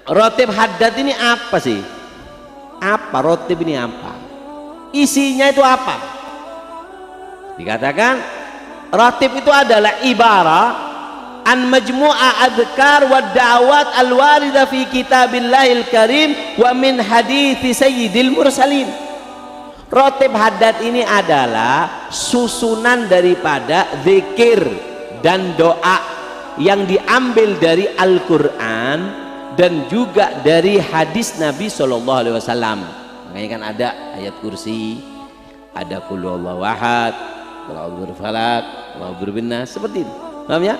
Rotib haddad ini apa sih? Apa rotib ini apa? Isinya itu apa? Dikatakan rotib itu adalah ibarah an majmu'a adhkar wa da'awat al-warida fi kitabillahil karim wa min hadithi sayyidil mursalin. Rotib haddad ini adalah susunan daripada zikir dan doa yang diambil dari Al-Quran dan juga dari hadis Nabi SAW. Makanya kan ada ayat kursi, ada qul huwallahu ahad, qul a'udzu birabbil falaq, qul a'udzu birabbin nas, seperti itu. Paham ya?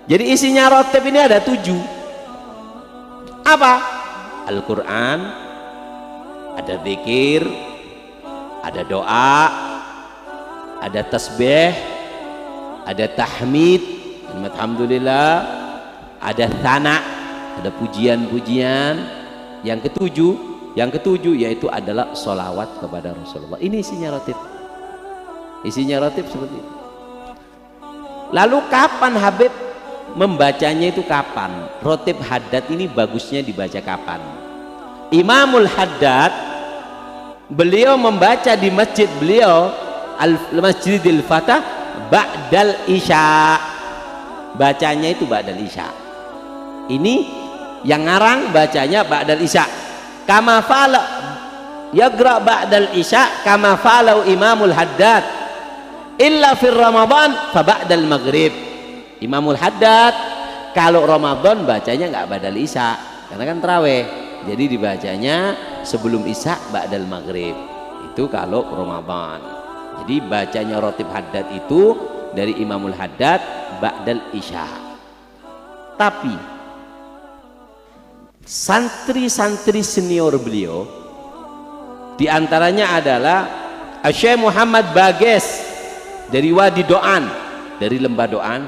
Jadi isinya rotib ini ada 7. Apa? Al-Quran, ada zikir, ada doa, ada tasbih, ada tahmid, alhamdulillah, ada thana, ada pujian-pujian. Yang ketujuh yaitu adalah sholawat kepada Rasulullah. Ini isinya rotib. Isinya rotib seperti itu. Lalu kapan Habib membacanya itu kapan? Rotib haddad ini bagusnya dibaca kapan? Imamul Haddad beliau membaca di masjid beliau Al-Masjidil Fatah ba'dal isya. Bacanya itu ba'dal isya. Ini yang ngarang bacanya ba'dal isya. Kama fa'ala yagra ba'dal isya kama fa'alau Imamul Haddad illa fir Ramadan fa ba'dal maghrib. Imamul Haddad kalau Ramadan bacanya nggak ba'dal isya karena kan tarawih, jadi dibacanya sebelum isya ba'dal maghrib. Itu kalau Ramadan. Jadi bacanya rotib haddad itu dari Imamul Haddad ba'dal isya. Tapi santri-santri senior beliau diantaranya adalah Syekh Muhammad Bages dari Wadi Doan, dari Lembah Doan,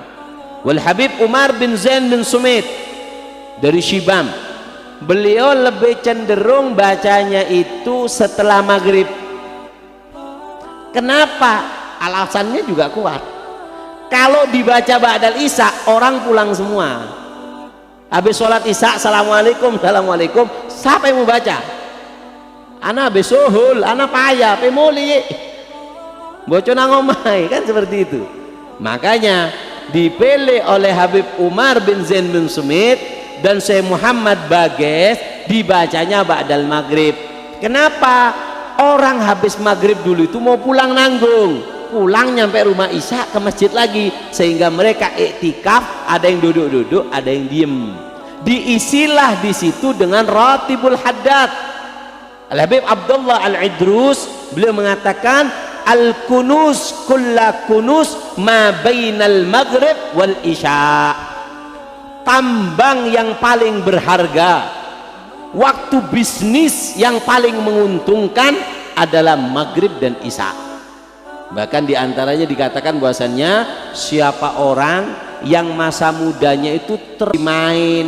wal Habib Umar bin Zain bin Sumit dari Shibam. Beliau lebih cenderung bacanya itu setelah maghrib. Kenapa? Alasannya juga kuat. Kalau dibaca ba'dal isya orang pulang semua. Habis sholat isya, assalamualaikum, assalamualaikum, siapa yang mau baca? Ana habis suhul, ana payah, pemuli, bocor nangomai, kan seperti itu. Makanya dipilih oleh Habib Umar bin Zain bin Sumit dan Syekh Muhammad Bages dibacanya ba'dal maghrib. Kenapa? Orang habis maghrib dulu itu mau pulang nanggung, pulang nyampe rumah isya ke masjid lagi, sehingga mereka iktikaf, ada yang duduk-duduk, ada yang diem. Diisilah di situ dengan rotibul haddad. Al-Habib Abdullah Al-Idrus beliau mengatakan al-kunus kulla kunus ma bainal maghrib wal isya. Tambang yang paling berharga, waktu bisnis yang paling menguntungkan adalah maghrib dan isya. Bahkan diantaranya dikatakan bahwasannya siapa orang yang masa mudanya itu termain,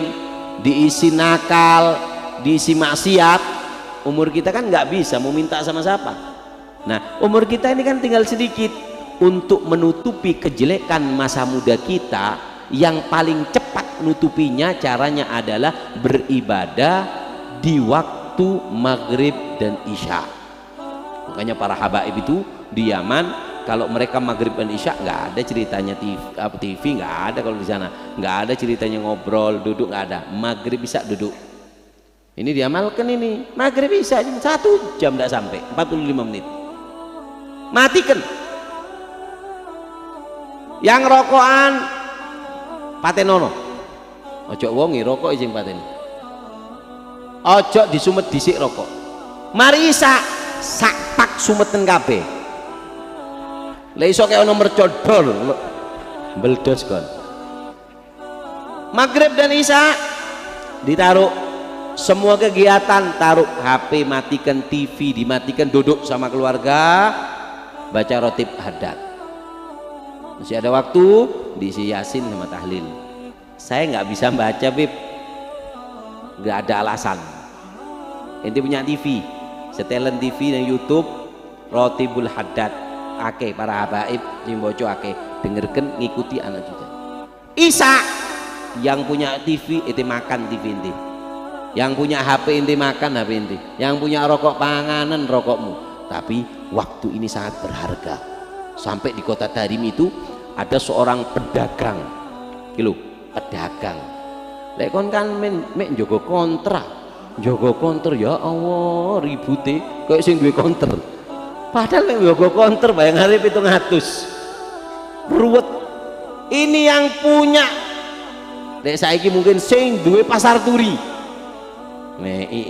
diisi nakal, diisi maksiat, umur kita kan nggak bisa mau minta sama siapa. Nah, umur kita ini kan tinggal sedikit. Untuk menutupi kejelekan masa muda kita, yang paling cepat nutupinya caranya adalah beribadah di waktu maghrib dan isya. Makanya para habaib itu di Yaman kalau mereka maghrib dan isya nggak ada ceritanya TV nggak ada. Kalau di sana nggak ada ceritanya ngobrol duduk, nggak ada. Maghrib isya duduk. Ini diamalkan ini maghrib isya 1 jam tidak sampai 45 menit matikan. Yang rokokan patenono ojo wongi rokok izin paten, ojo disumet disik rokok, mari isya sakpak sumeten kabeh. Lah iso kaya ono mercodol beldos kon. Maghrib dan isya ditaruh semua kegiatan, taruh HP, matikan TV, dimatikan, duduk sama keluarga baca rotib haddad. Masih ada waktu diisi yasin sama tahlil. Saya nggak bisa baca bib, nggak ada alasan. Ente punya TV, setelan TV dan YouTube rotibul haddad, ake para habaib jimboco ake dengerkan ngikuti anak juga. Isa yang punya TV itu makan TV ente, Yang punya HP inti makan HP inti, yang punya rokok panganan rokokmu. Tapi waktu ini sangat berharga. Sampai di kota Tarim itu ada seorang pedagang, gitu, pedagang. Lek kon kan mek njogo konter, ya Allah ribute kayak sing duwe konter. Padahal mek njogo konter bayang hari 700. Ruwet. Ini yang punya. Lek saiki mungkin sing duwe pasar turi.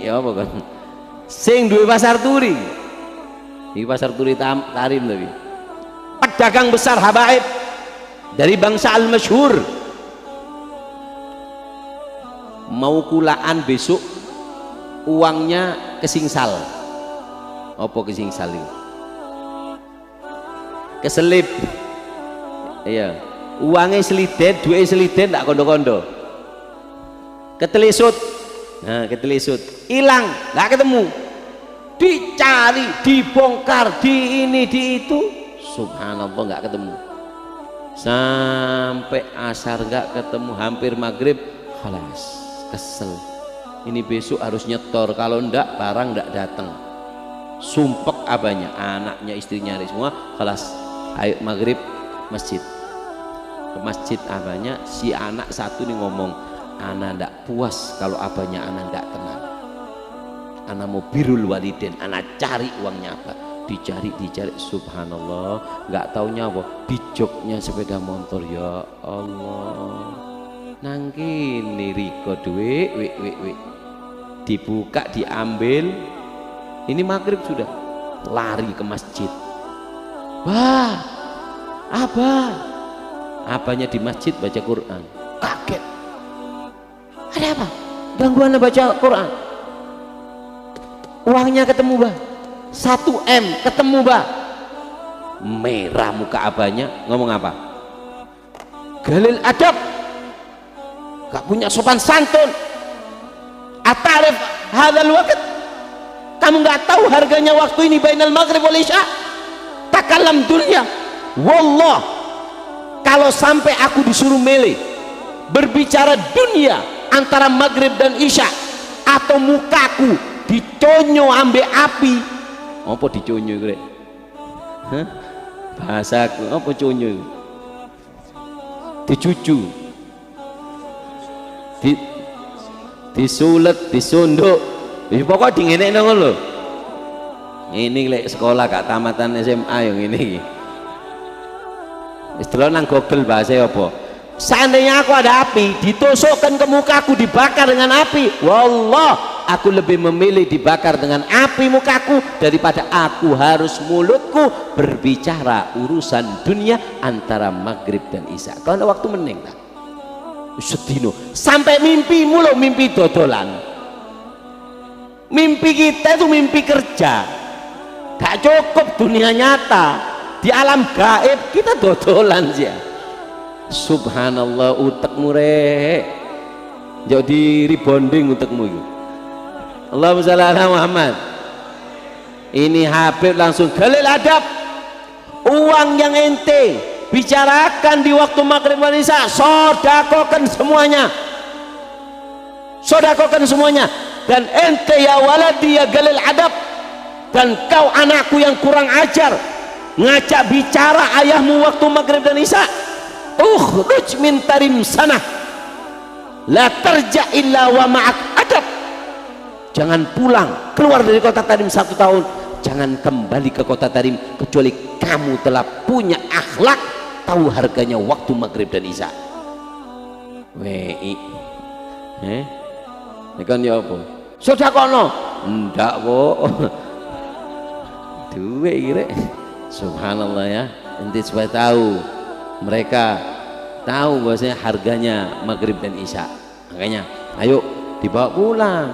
Ya apa kan? Sing duwe pasar turi. Iki pasar turi Tarim tapi. Pedagang besar habaib dari bangsa al-masyhur. Mau kulaan besok uangnya kesingsal. Apa kesingsal itu? Keselip. Iya. Uangnya seliden, duwe seliden tak kondo-kondo. Ketelisut. Nah, ketelisut, hilang, nggak ketemu, dicari, dibongkar, di ini, di itu, subhanallah nggak ketemu, sampai asar nggak ketemu, hampir maghrib, khalas, kesel, ini besok harus nyetor, kalau enggak barang enggak datang, sumpek abahnya, anaknya, istrinya, semua, khalas, ayo maghrib masjid, ke masjid abahnya, si anak satu nih ngomong, anak ndak puas kalau abahnya anak nggak tenang, anak mau birrul walidin, anak cari uangnya apa, dicari subhanallah, nggak taunya apa, di joknya sepeda motor, ya Allah, nang kini Riko duit, dibuka diambil, ini maghrib sudah, lari ke masjid, wah, abahnya di masjid baca Quran, kaget. Ada apa? Gangguan baca Quran. Uangnya ketemu bah, 1 M ketemu bah. Merah muka abahnya, ngomong apa? Galil adab, gak punya sopan santun. Atarif hadzal waqt, kamu gak tahu harganya waktu ini bainal maghrib wal isya. Takallam dunya. Wallah, kalau sampai aku disuruh milih berbicara dunia antara maghrib dan isya atau mukaku diconyo ambil api, apa diconyo gue? Bahasaku apa conyo? Dicucu, disulet, disunduk, pokoknya dingenek nang lho. Ini lek sekolah gak tamatan SMA yang ini. Istilah nang Google bahasa apa? Seandainya aku ada api ditusukkan ke mukaku, dibakar dengan api, wallah aku lebih memilih dibakar dengan api mukaku daripada aku harus mulutku berbicara urusan dunia antara maghrib dan isya. Kalau ada waktu meneng tak? Sedino sampai mimpi mulu, mimpi dodolan, mimpi kita itu mimpi kerja, gak cukup dunia nyata, di alam gaib kita dodolan sih. Subhanallah, utekmu rek jadi rebonding utekmu itu. Allahumma shalli ala Muhammad. Ini Habib langsung galil adab, uang yang ente bicarakan di waktu maghrib dan isya sodakokan semuanya, dan ente ya waladi ya galil adab, dan kau anakku yang kurang ajar ngajak bicara ayahmu waktu maghrib dan isya, ukhruj min Tarim sanah la terja illa wa ma'ak adab, jangan pulang keluar dari kota Tarim 1 tahun, jangan kembali ke kota Tarim kecuali kamu telah punya akhlak, tahu harganya waktu maghrib dan isya. Ini kan ya apa? Sodakono ndak po duwe kira. Subhanallah ya, ente supaya tahu, mereka tahu bahwasanya harganya maghrib dan isya. Makanya ayo dibawa pulang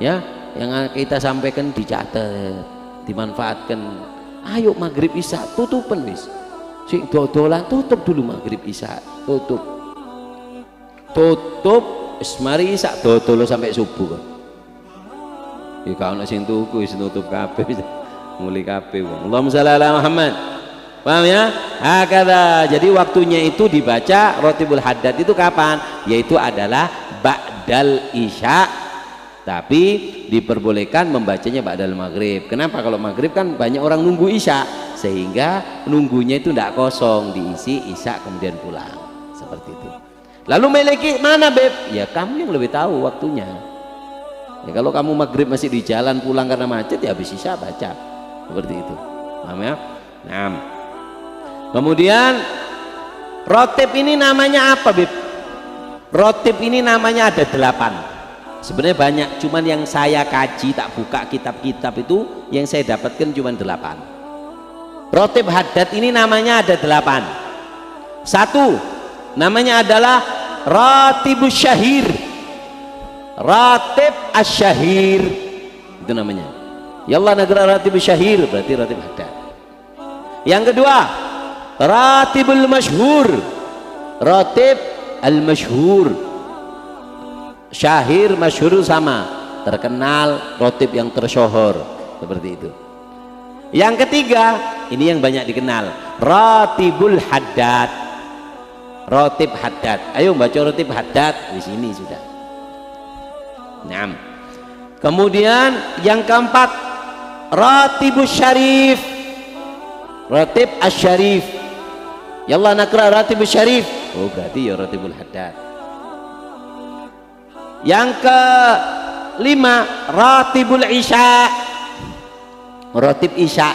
ya, yang kita sampaikan dicatat, dimanfaatkan. Ayo maghrib isya tutupan wis, sing dodolan tutup dulu, maghrib isya tutup mari isya dodol sampai subuh. Ya kalau sing tuku wis nutup kabeh, mulai kabeh. Allahumma shalli ala Muhammad. Paham ya? Hakadha. Jadi waktunya itu dibaca Rotibul Haddad itu kapan? Yaitu adalah ba'dal isya tapi diperbolehkan membacanya ba'dal maghrib. Kenapa? Kalau maghrib kan banyak orang nunggu isya, sehingga nunggunya itu tidak kosong, diisi isya kemudian pulang, seperti itu. Lalu meleki mana beb? Ya kamu yang lebih tahu waktunya. Ya, kalau kamu maghrib masih di jalan pulang karena macet, ya habis isya baca, seperti itu. Paham ya? Nah, kemudian rotib ini namanya apa beb? Rotib ini namanya ada 8. Sebenarnya banyak, cuman yang saya kaji, tak buka kitab-kitab itu, yang saya dapatkan cuman 8. Rotib haddad ini namanya ada 8. Satu, namanya adalah ratibus syahir. Ratib asyahir itu namanya. Ya Allah negara ratibus syahir, berarti ratib haddad. Yang kedua, ratibul masyhur. Ratib al-masyhur. Syahir, masyhur sama, terkenal, rotib yang tersohor, seperti itu. Yang ketiga, ini yang banyak dikenal, ratibul haddad. Rotib haddad. Ayo baca rotib haddad di sini sudah. Nah, kemudian yang keempat, ratibus syarif. Ratib asyarif. Ya Allah nakra ratibus syarif. Oh berarti ya ratibul haddad. Yang kelima, ratibul isya. Ratib isya,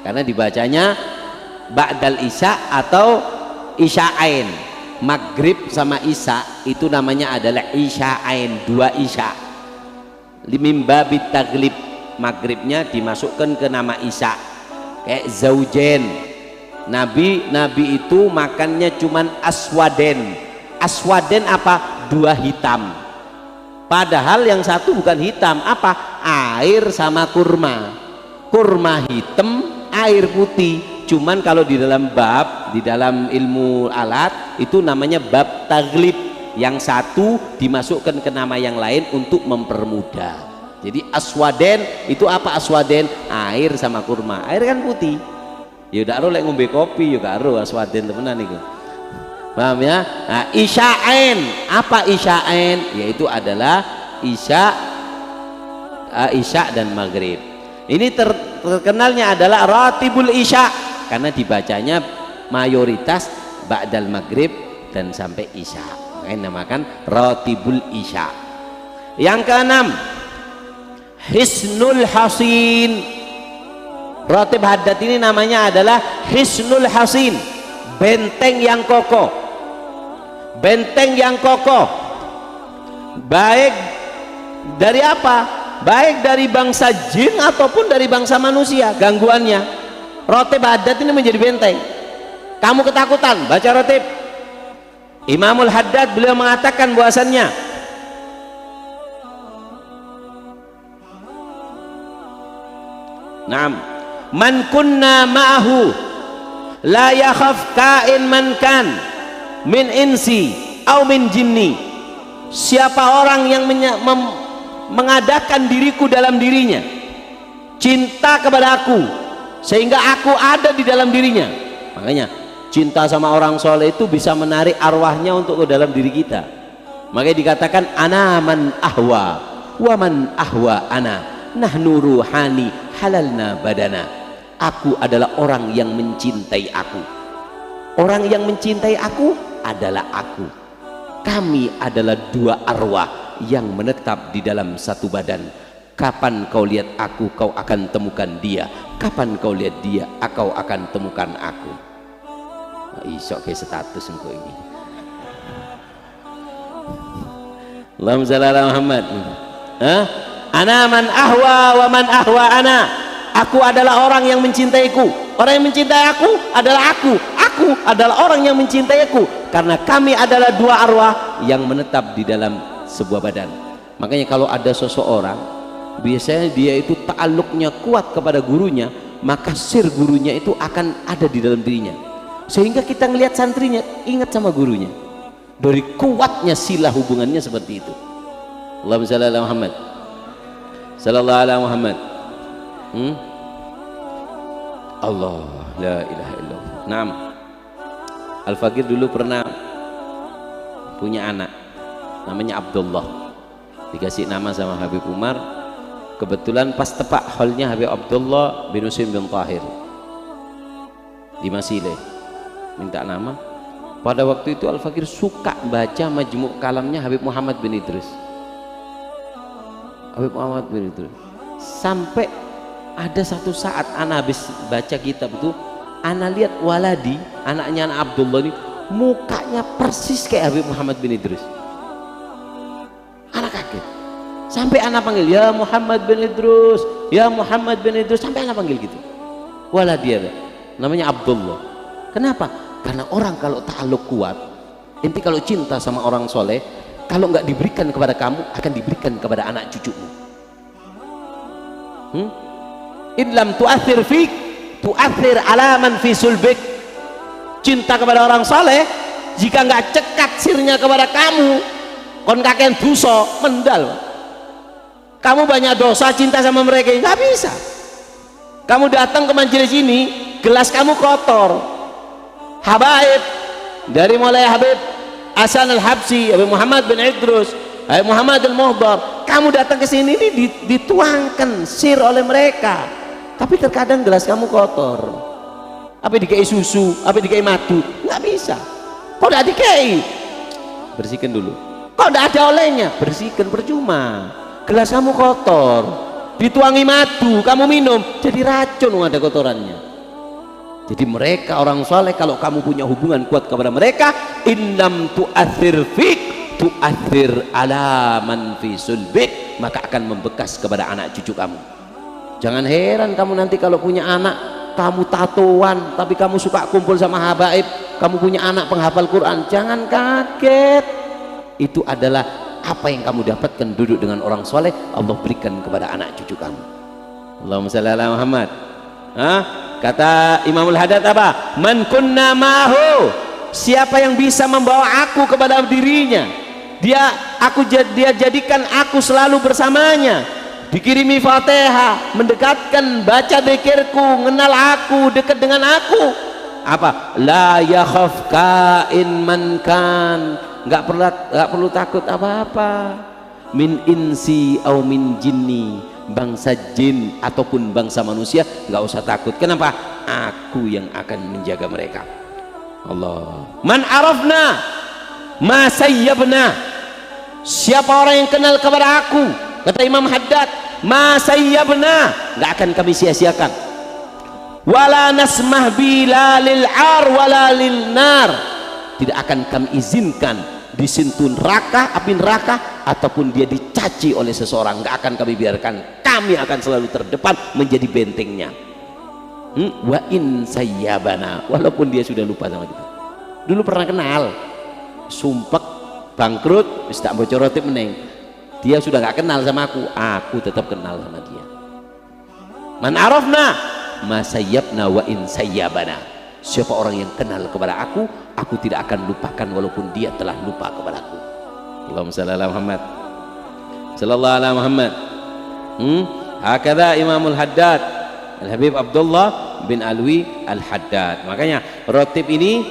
karena dibacanya ba'dal isya atau isya'ain. Maghrib sama isya itu namanya adalah isya'ain, 2 isya. Mim babit taglib, maghribnya dimasukkan ke nama isya. Kayak zaujen. Nabi itu makannya cuman aswaden. Aswaden apa? 2 hitam. Padahal yang satu bukan hitam, apa? Air sama kurma. Kurma hitam, air putih. Cuman kalau di dalam bab, di dalam ilmu alat itu namanya bab taglib. Yang satu dimasukkan ke nama yang lain untuk mempermudah. Jadi aswaden itu apa? Aswaden air sama kurma. Air kan putih. Ya udah ro lek ngombe kopi ya gak ro aswaden temenan iku. Paham ya? Nah, isya'ain. Apa isya'ain? Yaitu adalah isya dan maghrib. Ini terkenalnya adalah ratibul isya, karena dibacanya mayoritas ba'dal maghrib dan sampai isya. Makanya namakan ratibul isya. Yang keenam, hisnul hasin. Ratib haddad ini namanya adalah hisnul hasin, benteng yang kokoh. Benteng yang kokoh, baik dari apa? Baik dari bangsa jin ataupun dari bangsa manusia gangguannya. Ratib haddad ini menjadi benteng. Kamu ketakutan baca ratib. Imamul Haddad beliau mengatakan bahwasannya Naam, man kunna ma'ahu la yakhaf ka'in man kan min insi au min jinni. Siapa orang yang mengadakan diriku dalam dirinya, cinta kepada aku sehingga aku ada di dalam dirinya. Makanya cinta sama orang soleh itu bisa menarik arwahnya untuk ke dalam diri kita. Makanya dikatakan ana man ahwa wa man ahwa ana nahnu ruhani halalna badana. Aku adalah orang yang mencintai aku. Orang yang mencintai aku adalah aku. Kami adalah 2 arwah yang menetap di dalam satu badan. Kapan kau lihat aku, kau akan temukan dia. Kapan kau lihat dia, kau akan temukan aku. Isok ke status engkau ini. Allahumma shalli ala Muhammad. Ana man ahwa wa man ahwa ana. Aku adalah orang yang mencintaiku. Orang yang mencintai aku adalah aku. Aku adalah orang yang mencintai aku. Karena kami adalah 2 arwah yang menetap di dalam sebuah badan. Makanya kalau ada seseorang, biasanya dia itu ta'alluqnya kuat kepada gurunya, maka sir gurunya itu akan ada di dalam dirinya. Sehingga kita ngelihat santrinya ingat sama gurunya. Dari kuatnya silah hubungannya seperti itu. Allahumma shalli ala Muhammad. Sallallahu ala Muhammad. Allah la ilaha illallah. Naam. Al-Fakir dulu pernah punya anak namanya Abdullah. dikasih nama sama Habib Umar. Kebetulan pas tepak halnya Habib Abdullah bin Husain bin Tahir di Masile minta nama. Pada waktu itu Al-Fakir suka baca majmu' kalamnya Habib Muhammad bin Idris. Habib Muhammad bin Idris. Sampai ada satu saat ana habis baca kitab itu, ana lihat waladi, anaknya anak Abdullah ini mukanya persis kayak Habib Muhammad bin Idris. Anak kaget. Sampai anak panggil, ya Muhammad bin Idris, ya Muhammad bin Idris, sampai anak panggil gitu. Waladi ada, namanya Abdullah. Kenapa? Karena orang kalau ta'alluq kuat, inti kalau cinta sama orang soleh, kalau nggak diberikan kepada kamu, akan diberikan kepada anak cucumu. In lam tu'athir fik, tu'athir alaman fi sulbik. Cinta kepada orang soleh, jika nggak cekat sirnya kepada kamu, kon kakean dosa mendal. Kamu banyak dosa cinta sama mereka, nggak bisa. Kamu datang ke majelis ini, gelas kamu kotor. Habaib dari mulai Habib Hasan Al-Habsi, Habib Muhammad bin Idrus, Habib Muhammad Al-Muhdar, kamu datang ke sini ini dituangkan sir oleh mereka, tapi terkadang gelas kamu kotor. Apa dikai susu, apa dikai madu, nggak bisa. Kau udah dikai, bersihkan dulu. Kau udah ada olehnya, bersihkan, percuma. Gelas kamu kotor, dituangi madu, kamu minum, jadi racun, ada kotorannya. Jadi mereka orang soleh, kalau kamu punya hubungan kuat kepada mereka, innam tu'athir fik tu'athir alaman fi sulbik, maka akan membekas kepada anak cucu kamu. Jangan heran kamu nanti kalau punya anak, kamu tatoan, tapi kamu suka kumpul sama habaib, kamu punya anak penghafal Quran, jangan kaget. Itu adalah apa yang kamu dapatkan duduk dengan orang soleh, Allah berikan kepada anak cucu kamu. Allahumma shalli ala Muhammad. Kata Imamul Haddad apa? Man kunna ma'hu, siapa yang bisa membawa aku kepada dirinya, dia jadikan aku selalu bersamanya, dikirimi Fatihah, mendekatkan, baca dzikirku, mengenal aku, dekat dengan aku. Apa? La yakhaf kain man kan, nggak perlu takut apa-apa, min insi au min jinni, bangsa jin ataupun bangsa manusia, nggak usah takut. Kenapa? Aku yang akan menjaga mereka. Allah. Man arafna ma sayyabna, siapa orang yang kenal kepada aku, kata Imam Haddad, ma sayyabna, nggak akan kami sia-siakan. Wala nasmah bi la lil ar wala lil nar, tidak akan kami izinkan disentuh neraka, api neraka, ataupun dia dicaci oleh seseorang, nggak akan kami biarkan. Kami akan selalu terdepan menjadi bentengnya. Wa in sayyabana, walaupun dia sudah lupa sama kita. Dulu pernah kenal, sumpek, bangkrut, wis tak bocor rotip meneng. Dia sudah nggak kenal sama aku tetap kenal sama dia. Man arafna ma sayyabna wa in sayyabana, siapa orang yang kenal kepada aku tidak akan lupakan walaupun dia telah lupa kepadaku. Allahumma shalli ala Muhammad, sallallahu ala Muhammad. Hakadha Imamul Haddad Al-Habib Abdullah bin Alwi Al-Haddad. Makanya rotib ini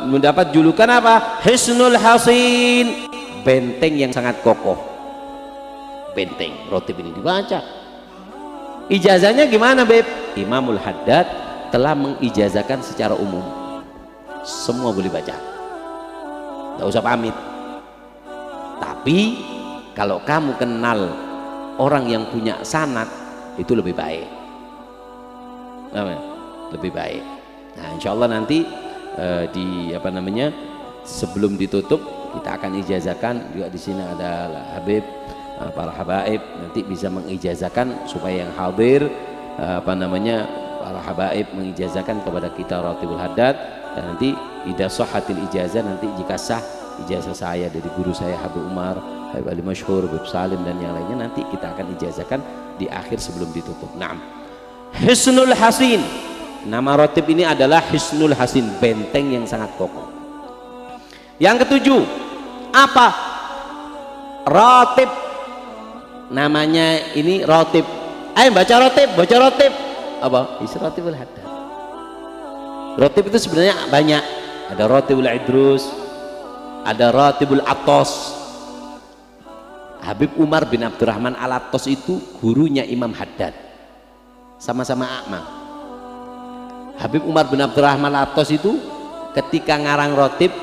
mendapat julukan apa? Hisnul Hasin, benteng yang sangat kokoh. Benteng, rotib ini dibaca. Ijazahnya gimana, Beb? Imamul Haddad telah mengijazahkan secara umum, semua boleh baca, nggak usah pamit. Tapi kalau kamu kenal orang yang punya sanad, itu lebih baik, lebih baik. Nah, insya Allah nanti sebelum ditutup kita akan ijazahkan juga. Di sini ada Habib, para habaib nanti bisa mengijazahkan supaya yang hadir para habaib mengijazahkan kepada kita Ratibul Haddad. Dan nanti idza sahhatil ijazah, nanti jika sah ijazah saya dari guru saya Habib Umar, Habib Ali Masyhur, Habib Salim dan yang lainnya, nanti kita akan ijazahkan di akhir sebelum ditutup. Naam. Hisnul Hasin, nama rotib ini adalah Hisnul Hasin, benteng yang sangat kokoh. Yang ketujuh, apa? Rotib, namanya ini rotib. Ayo baca rotib. Apa? Isi Ratibul Haddad. Rotib itu sebenarnya banyak. Ada Ratibul Idrus, ada Ratibul Atos, Habib Umar bin Abdurrahman Al-Attas itu gurunya Imam Haddad, sama-sama a'ma. Habib Umar bin Abdurrahman Al-Attas itu ketika ngarang rotib,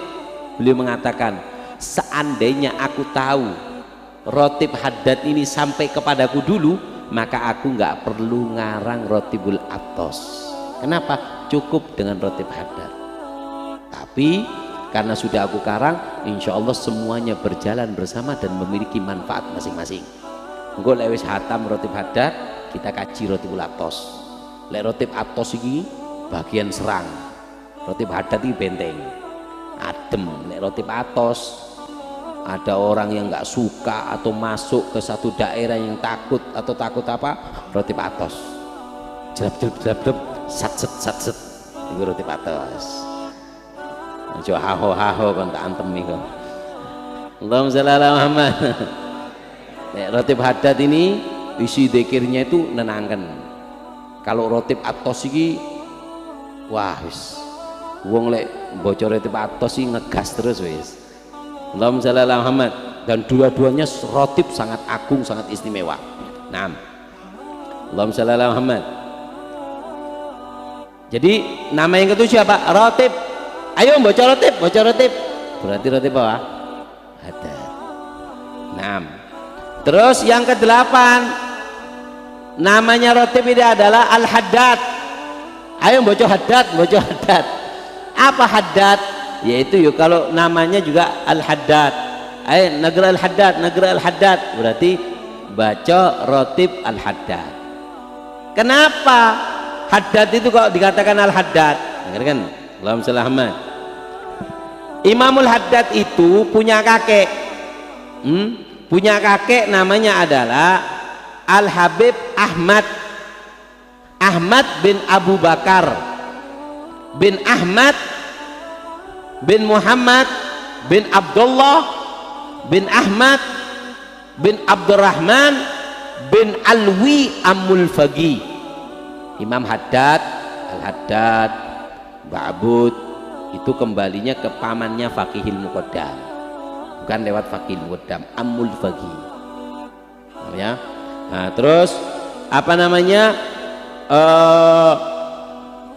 beliau mengatakan, seandainya aku tahu rotib Haddad ini sampai kepadaku dulu, maka aku nggak perlu ngarang rotibul Attas. Kenapa? Cukup dengan rotib Haddad. Tapi karena sudah aku karang, insya Allah semuanya berjalan bersama dan memiliki manfaat masing-masing. Engko lek wis hatam rotib Haddad, kita kaji rotibul Attas. Lek rotib Attas iki bagian serang, rotib Haddad iki benteng adem. Lek rotib Attas ada orang yang nggak suka atau masuk ke satu daerah yang takut atau takut apa, rotib Attas jelap sat itu rotib Attas. Ojo haho kon tak antem iku. Allahumma shalli ala Muhammad. Nek rotib Haddad ini isi zikirnya itu nenangkan. Kalau rotib Attas iki wah wis wong lek bocor rotib Attas iki ngegas terus wis. Allahumma shalli ala Muhammad. Dan dua-duanya rotib sangat agung, sangat istimewa. Naam. Allahumma shalli ala Muhammad. Jadi nama yang ketujuh apa? Rotib. Ayo bocor rotib. Berarti rotib apa? Haddad. Naam. Terus yang kedelapan, namanya rotib ini adalah Al-Haddad. Ayo bocor Haddad. Apa Haddad? Yaitu yuk kalau namanya juga Al-Haddad. Ayo negara Al-Haddad. Berarti baca rotib Al-Haddad. Kenapa Haddad itu kok dikatakan Al-Haddad? Kan? Allahumma shalli Muhammad. Imamul Haddad itu punya kakek. Punya kakek namanya adalah Al-Habib Ahmad. Ahmad bin Abu Bakar bin Ahmad bin Muhammad bin Abdullah bin Ahmad bin Abdurrahman bin Alwi Amulfagi. Imam Haddad, Al-Haddad, Ba'bud itu kembalinya ke pamannya Faqihil Muqaddam, bukan lewat Faqihil Muqaddam, Amulfagi. Ya. Nah, terus apa namanya?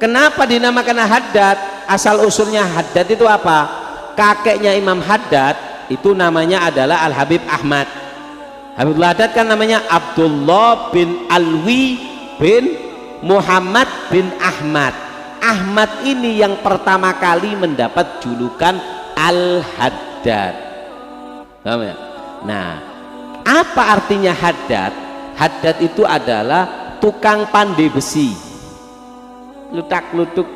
Kenapa dinamakan Haddad? Asal usulnya Haddad itu apa? Kakeknya Imam Haddad itu namanya adalah Al-Habib Ahmad. Habib Haddad kan namanya Abdullah bin Alwi bin Muhammad bin Ahmad. Ahmad ini yang pertama kali mendapat julukan Al-Haddad. Paham ya? Nah, apa artinya Haddad? Haddad itu adalah tukang pandai besi, lutak-lutuk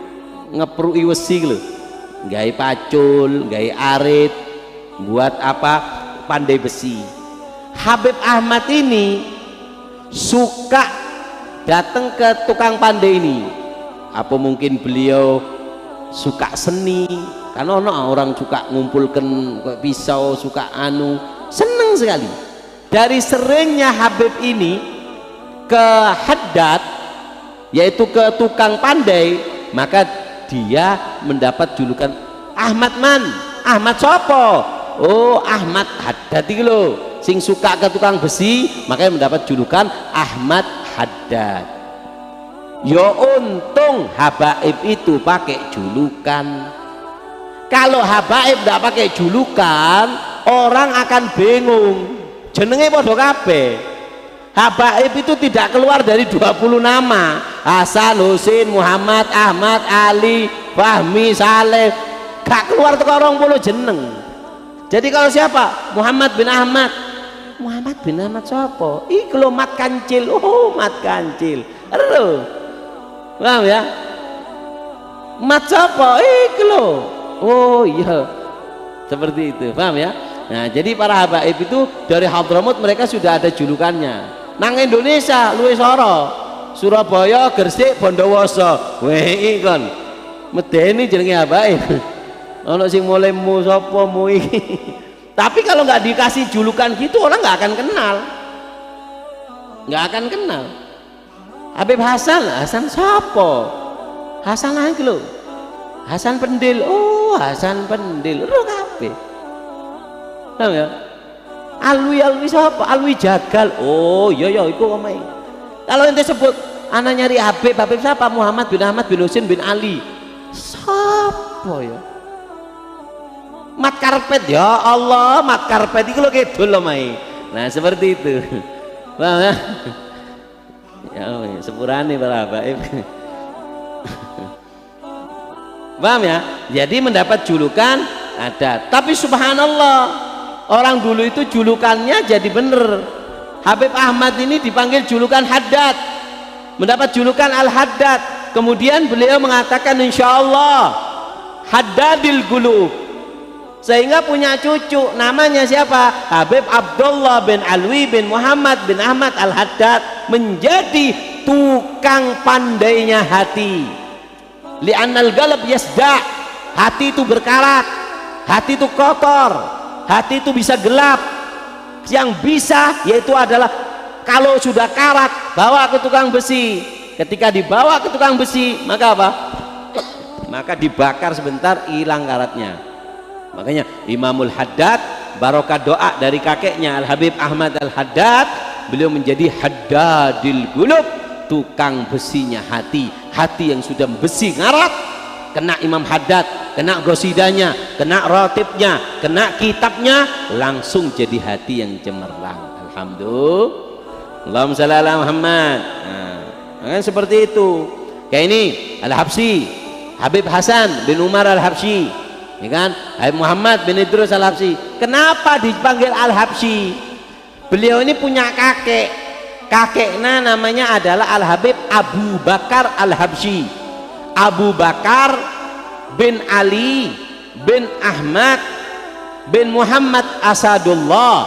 ngeprui wesi lho, gawe pacul, gawe arit, buat apa? Pandai besi. Habib Ahmad ini suka datang ke tukang pandai ini. Apa mungkin beliau suka seni? Karena orang suka ngumpulkan pisau, suka seneng sekali. Dari seringnya Habib ini ke Haddad, yaitu ke tukang pandai, maka dia mendapat julukan Ahmad Man. Ahmad sopo? Oh, Ahmad Haddad iki lho, sing suka ke tukang besi, makanya mendapat julukan Ahmad Haddad. Ya untung Habaib itu pakai julukan. Kalau Habaib tidak pakai julukan, orang akan bingung. Jenenge padha kabeh. Habaib itu tidak keluar dari 20 nama. Hasan, Husin, Muhammad, Ahmad, Ali, Fahmi, Saleh. Gak keluar tuh 20 jeneng. Jadi kalau siapa? Muhammad bin Ahmad. Muhammad bin Ahmad siapa? Iki lho Mat Kancil. Oh, Mat Kancil. Lho. Paham ya? Mat siapa? Iki lho. Oh iya. Seperti itu. Paham ya? Nah, jadi para habaib itu dari Hadramut mereka sudah ada julukannya. Nang Indonesia luwih soro, Surabaya, Gresik, Bondowoso. Weh kon medeni jenenge habaib. Ono sing mulai mu sapa mu iki. Tapi kalau nggak dikasih julukan gitu orang nggak akan kenal. Nggak akan kenal. Habib Hasan sapa? Hasan iki lho. Hasan Pendil. Oh, Hasan Pendil. Lho kabeh. Tahu ya? Alwi siapa? Alwi Jagal. Oh iya iya iku omahe. Kalau ente sebut anak nyari Habib siapa? Muhammad bin Ahmad bin Husain bin Ali. Siapa ya? Mat karpet, ya Allah, mat karpet itu lo kidul omahe. Nah seperti itu. Paham ya? Ya sepurane para Habib. Paham ya? Jadi mendapat julukan ada. Tapi subhanallah, orang dulu itu julukannya jadi bener. Habib Ahmad ini dipanggil julukan Haddad, mendapat julukan Al-Haddad. Kemudian beliau mengatakan insyaallah Haddadil Qulub, sehingga punya cucu namanya siapa? Habib Abdullah bin Alwi bin Muhammad bin Ahmad Al-Haddad, menjadi tukang pandainya hati. Li'annal qalb yasda', hati itu berkarat, hati itu kotor, hati itu bisa gelap. Yang bisa yaitu adalah kalau sudah karat bawa ke tukang besi. Ketika dibawa ke tukang besi maka apa? Maka dibakar sebentar, hilang karatnya. Makanya Imamul Haddad, barokah doa dari kakeknya Al Habib Ahmad Al Haddad, beliau menjadi Haddadil Qulub, tukang besinya hati. Hati yang sudah besi ngarat, kena Imam Haddad, kena gosidanya, kena rotibnya, kena kitabnya, langsung jadi hati yang cemerlang. Alhamdulillah. Allahumma shalli ala Muhammad. Nah, seperti itu. Kayak ini Al-Habsyi, Habib Hasan bin Umar Al-Habsyi, ya kan? Habib Muhammad bin Idrus Al-Habsyi. Kenapa dipanggil Al-Habsyi? Beliau ini punya kakek. Kakeknya namanya adalah Al-Habib Abu Bakar Al-Habsyi. Abu Bakar bin Ali bin Ahmad bin Muhammad Asadullah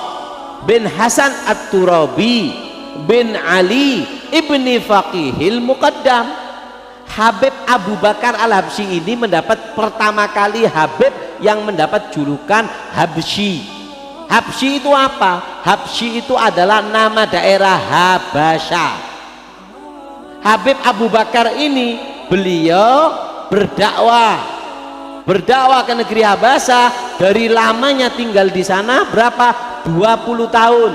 bin Hasan At-Turabi bin Ali ibni Faqihil Muqaddam. Habib Abu Bakar Al-Habsyi ini mendapat pertama kali Habib yang mendapat julukan Habsyi. Habsyi itu apa? Habsyi itu adalah nama daerah Habasyah. Habib Abu Bakar ini beliau berdakwah ke negeri Habasyah. Dari lamanya tinggal di sana berapa? 20 tahun.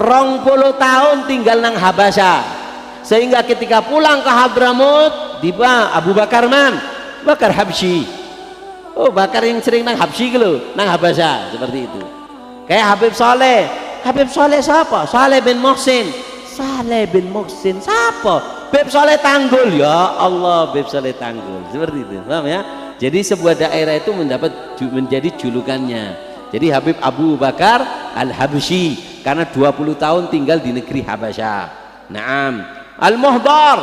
20 tahun tinggal nang Habasyah. Sehingga ketika pulang ke Hadramut, tiba Abu Bakar man, Bakar Habsyi. Oh, Bakar yang sering nang Habsyi gitu, nang Habasyah, seperti itu. Kayak Habib Saleh. Habib Saleh siapa? Saleh bin Muhsin. Saleh bin Muhsin siapa? Habib Saleh Tanggul. Ya Allah, Habib Saleh Tanggul. Seperti itu, paham ya? Jadi sebuah daerah itu menjadi julukannya. Jadi Habib Abu Bakar Al-Habsyi karena 20 tahun tinggal di negeri Habasyah. Naam. Al-Muhdar.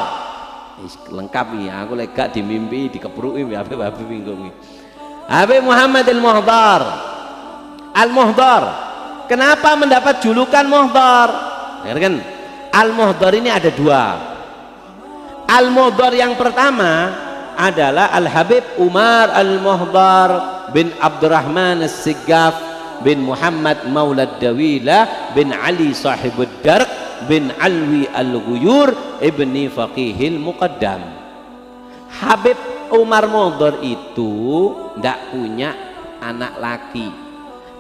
Lengkap ya, aku lega di mimpi dikepruki Habib bingung. Habib Muhammad Al-Muhdar. Al-Muhdar. Kenapa mendapat julukan Muhdar? Kan? Al-Muhdar ini ada dua. Al-Muhdar yang pertama adalah Al-Habib Umar Al-Muhdar bin Abdurrahman As-Siggaf bin Muhammad Maulad Dawila bin Ali Sahibud Darq bin Alwi Al-Ghuyur ibni Faqihil Muqaddam. Habib Umar Muhdar itu tidak punya anak laki.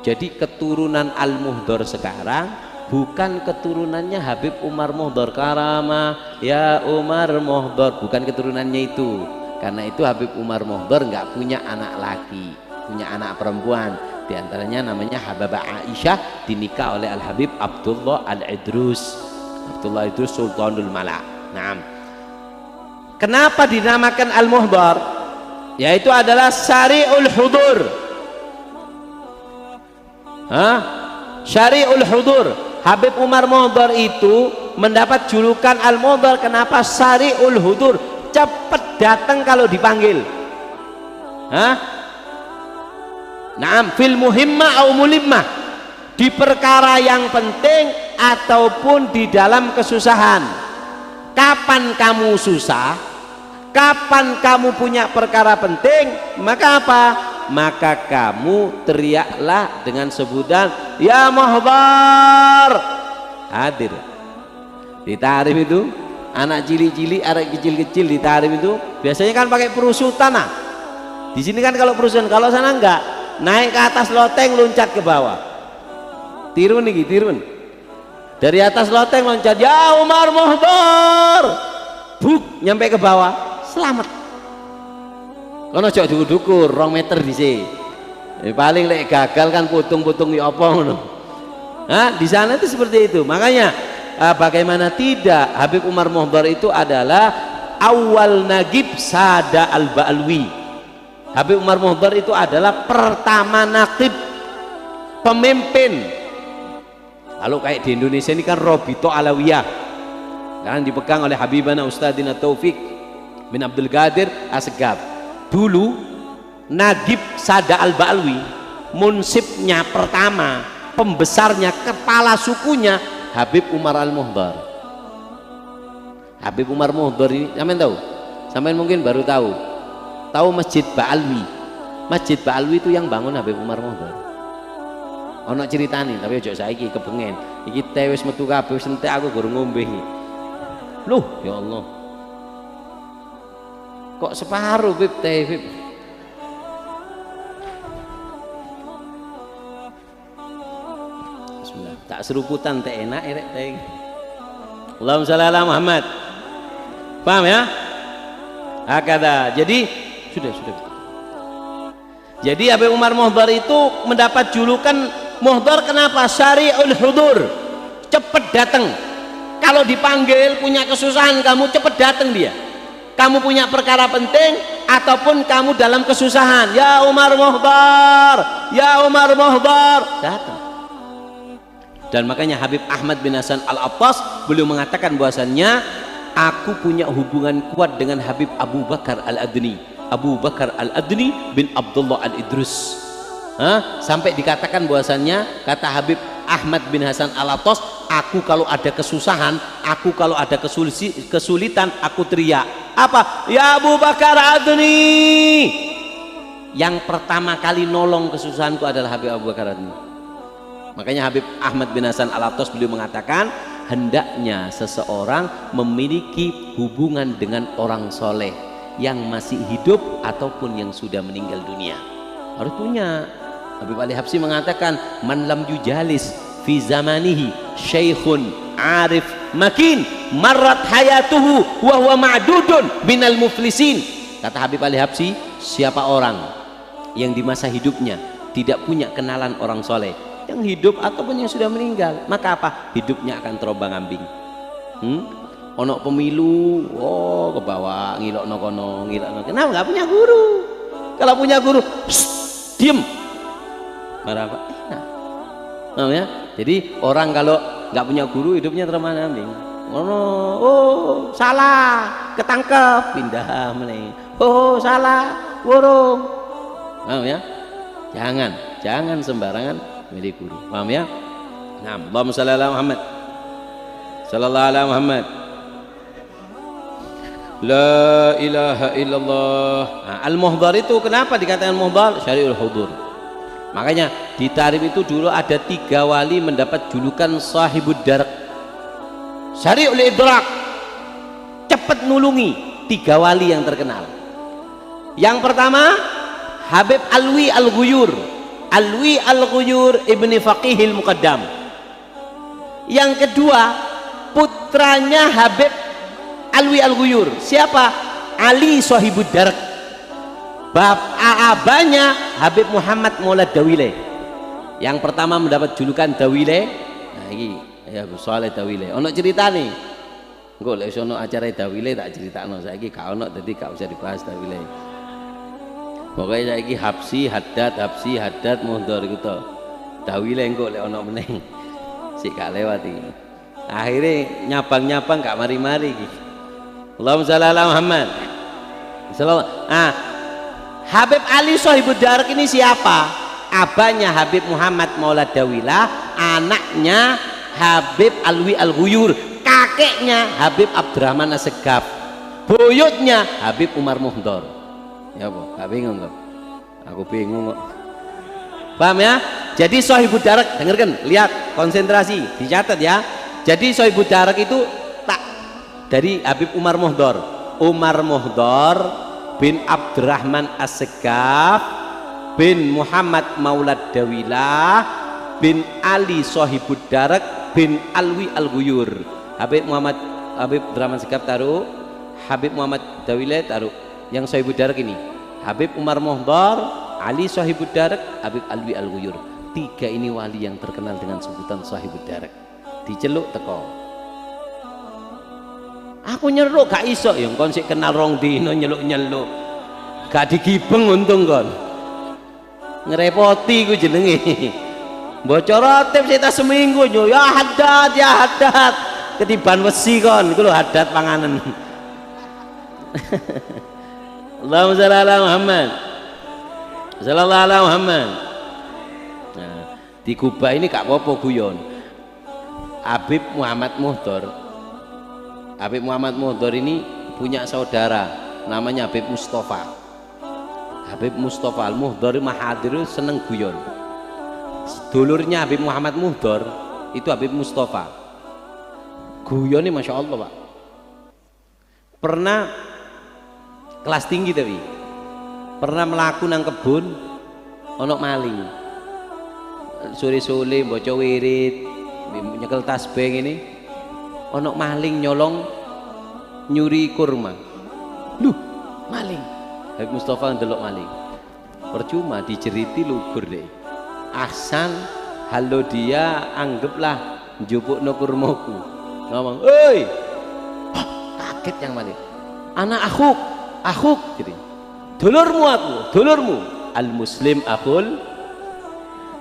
Jadi keturunan Al-Muhdar sekarang bukan keturunannya Habib Umar Muhdar Karama ya Umar Muhdar, bukan keturunannya itu. Karena itu Habib Umar Muhdar nggak punya anak laki, punya anak perempuan. Di antaranya namanya Habibah Aisyah, dinikah oleh Al-Habib Abdullah Al-Idrus. Abdullah Idrus Sultanul Malak. Nah, kenapa dinamakan Al-Muhdar? Yaitu adalah Syari'ul Hudur. Syari'ul Hudur. Habib Umar Muhdar itu mendapat julukan Al-Muhdar. Kenapa? Syari'ul Hudur, cepat datang kalau dipanggil. Naam, fil muhimmah au mulimmah, di perkara yang penting ataupun di dalam kesusahan. Kapan kamu susah, kapan kamu punya perkara penting, maka apa? Maka kamu teriaklah dengan sebutan ya Muhdar, hadir. Di Tarim itu anak cilik-cilik, anak kecil-kecil di Tarim itu biasanya kan pakai perusutan. Nah, di sini kan kalau perusutan, kalau sana enggak, naik ke atas loteng loncat ke bawah. Tirun nih, tirun. Dari atas loteng loncat, ya Umar Muhdar. Buk, nyampe ke bawah, selamat. Kono cok dukur-dukur 2 meter di sini. Paling lek gagal kan putung-putung di apa ngono. Nah, di sana itu seperti itu. Makanya bagaimana tidak, Habib Umar Muhdar itu adalah awal nagib Sada al-Ba'alwi. Habib Umar Muhdar itu adalah pertama naqib, pemimpin. Kalau kayak di Indonesia ini kan Robito Alawiyah, kan dipegang oleh Habibana Ustadzina Taufik bin Abdul Qadir Asegaf. Dulu Nagib Sada al-Ba'alwi, munsibnya pertama, pembesarnya, kepala sukunya Habib Umar al-Muhdar. Habib Umar Muhdar ini sampean tahu? Sampean mungkin baru tahu. Tahu Masjid Ba'alwi? Masjid Ba'alwi itu yang bangun Habib Umar Muhdar. Ono ceritane tapi ojo saiki kebengen. Iki teh wis metu kabeh wis entek aku guru ngombe iki. Loh, ya Allah. Kok separuh Bib teh Bib? Bismillah. Tak seruputan teh enak rek teh. Allahumma shalli ala Muhammad. Paham ya? Hakada. Jadi sudah. Jadi Habib Umar Muhdar itu mendapat julukan Muhdar kenapa? Syari'ul hudur, cepet datang. Kalau dipanggil punya kesusahan kamu cepet datang dia. Kamu punya perkara penting ataupun kamu dalam kesusahan, ya Umar Muhdar, ya Umar Muhdar, datang. Dan makanya Habib Ahmad bin Hasan Al-Attas beliau mengatakan bahwasannya aku punya hubungan kuat dengan Habib Abu Bakar Al-Adni, Abu Bakar Al-Adni bin Abdullah Al-Idrus. Sampai dikatakan bahwasannya, kata Habib Ahmad bin Hasan Al-Attas, aku kalau ada kesusahan, aku kalau ada kesulitan, aku teriak apa? Ya Abu Bakar Adni. Yang pertama kali nolong kesusahanku adalah Habib Abu Bakar Adni. Makanya Habib Ahmad bin Hasan Al-Attas beliau mengatakan, hendaknya seseorang memiliki hubungan dengan orang soleh yang masih hidup ataupun yang sudah meninggal dunia. Harus punya. Habib Ali Habsyi mengatakan, man lam yujalis fi zamanihi syekhun arif makin marrat hayatuhu wa huwa ma'dudun minal muflisin. Kata Habib Ali Habsyi, siapa orang yang di masa hidupnya tidak punya kenalan orang soleh yang hidup ataupun yang sudah meninggal, maka apa? Hidupnya akan terombang ambing. Ono pemilu, oh ke bawah, ngilokno kono, ngilokno. Kenapa nggak punya guru? Kalau punya guru, diem. Marah apa? Nah, ya. Jadi orang kalau nggak punya guru hidupnya terombang ambing. Oh salah, ketangkep, pindah meneh. Oh salah, burung. Paham ya? Jangan sembarangan milih guru. Paham ya? Nah, Allahumma shalli ala Muhammad. Sallallahu ala Muhammad. La ilaha illallah. Nah, al-muhdar itu kenapa dikatakan muhdar? Syari'ul hudur. Makanya di Tarif itu dulu ada 3 wali mendapat julukan sahibud darak, syari'ul idrak, cepat nulungi. 3 wali yang terkenal. Yang pertama Habib Alwi Al-Ghuyur, Alwi Al-Ghuyur ibni Faqihil Muqaddam. Yang kedua putranya Habib Alwi Al-Ghuyur, siapa? Ali sahibud darak. Abahnya Habib Muhammad Maulad Dawile. Yang pertama mendapat julukan Dawile. Nah ini ya soalnya Dawile. Ono cerita nih. Engko lek ono acara Dawile tak critakno. Saiki gak ono dadi gak usah dibahas Dawile. Pokoknya saiki Habsyi Haddad Muhdar iku to. Dawile engko lek ono meneh. Sik gak lewat iki. Akhirnya nyabang-nyabang gak mari-mari iki. Allahumma shalli ala Muhammad. Habib Ali Sohibud Darak ini siapa? Abahnya Habib Muhammad Maulad Dawilah, anaknya Habib Alwi Al-Ghuyur, kakeknya Habib Abdurrahman As-Segaf, buyutnya Habib Umar Muhdar. Ya apa? Gak bingung kok? Aku bingung kok. Paham ya? Jadi Sohibud Darak, dengarkan, lihat, konsentrasi, dicatat ya. Jadi Sohibud Darak itu tak dari Habib Umar Muhdar. Umar Muhdar bin Abdurrahman As-Segaf bin Muhammad Maulad Dawilah bin Ali Sohibud Darak bin Alwi Al-Ghuyur. Habib Rahman Segaf taruh, Habib Muhammad Dawile taruh. Yang Sohibud Darak ini Habib Umar Mohdar, Ali Sohibud Darak, Habib Alwi Al-Ghuyur. 3 ini wali yang terkenal dengan sebutan Sohibud Darak. Diceluk teko. Aku nyeluk gak iso, yang kon sik kenal rong dino nyeluk-nyeluk. Gak digibeng untung kon. Ngerepoti ku jenenge. Bocor tip sita seminggu yo ya hadat ya hadat. Ketiban wesi kon iku lho hadat panganan. Allahumma shalli ala Muhammad. Sallallahu alaihi Muhammad. Nah, di Kubah ini gak apa-apa guyon. Habib Muhammad Muhdar. Habib Muhammad Muhdar ini punya saudara namanya Habib Mustafa. Habib Mustafa Al-Muhdar Mahadir seneng guyon. Dulurnya Habib Muhammad Muhdar itu Habib Mustafa. Guyonnya Masya Allah Pak. Pernah kelas tinggi tapi pernah melaku nang kebun onok maling. Sore-sore baca wirid, nyekel tasbih ini onok maling nyolong nyuri kurma. Duh, maling. Habib Mustafa ndelok maling. Percuma diceriti lugur deh. Ahsan halo dia anggaplah njupukno kurmaku. Ngomong, "Oi." Kaget yang maling. Anak akhuk gitu. Dulurmu aku, dulurmu. Al muslim akhul.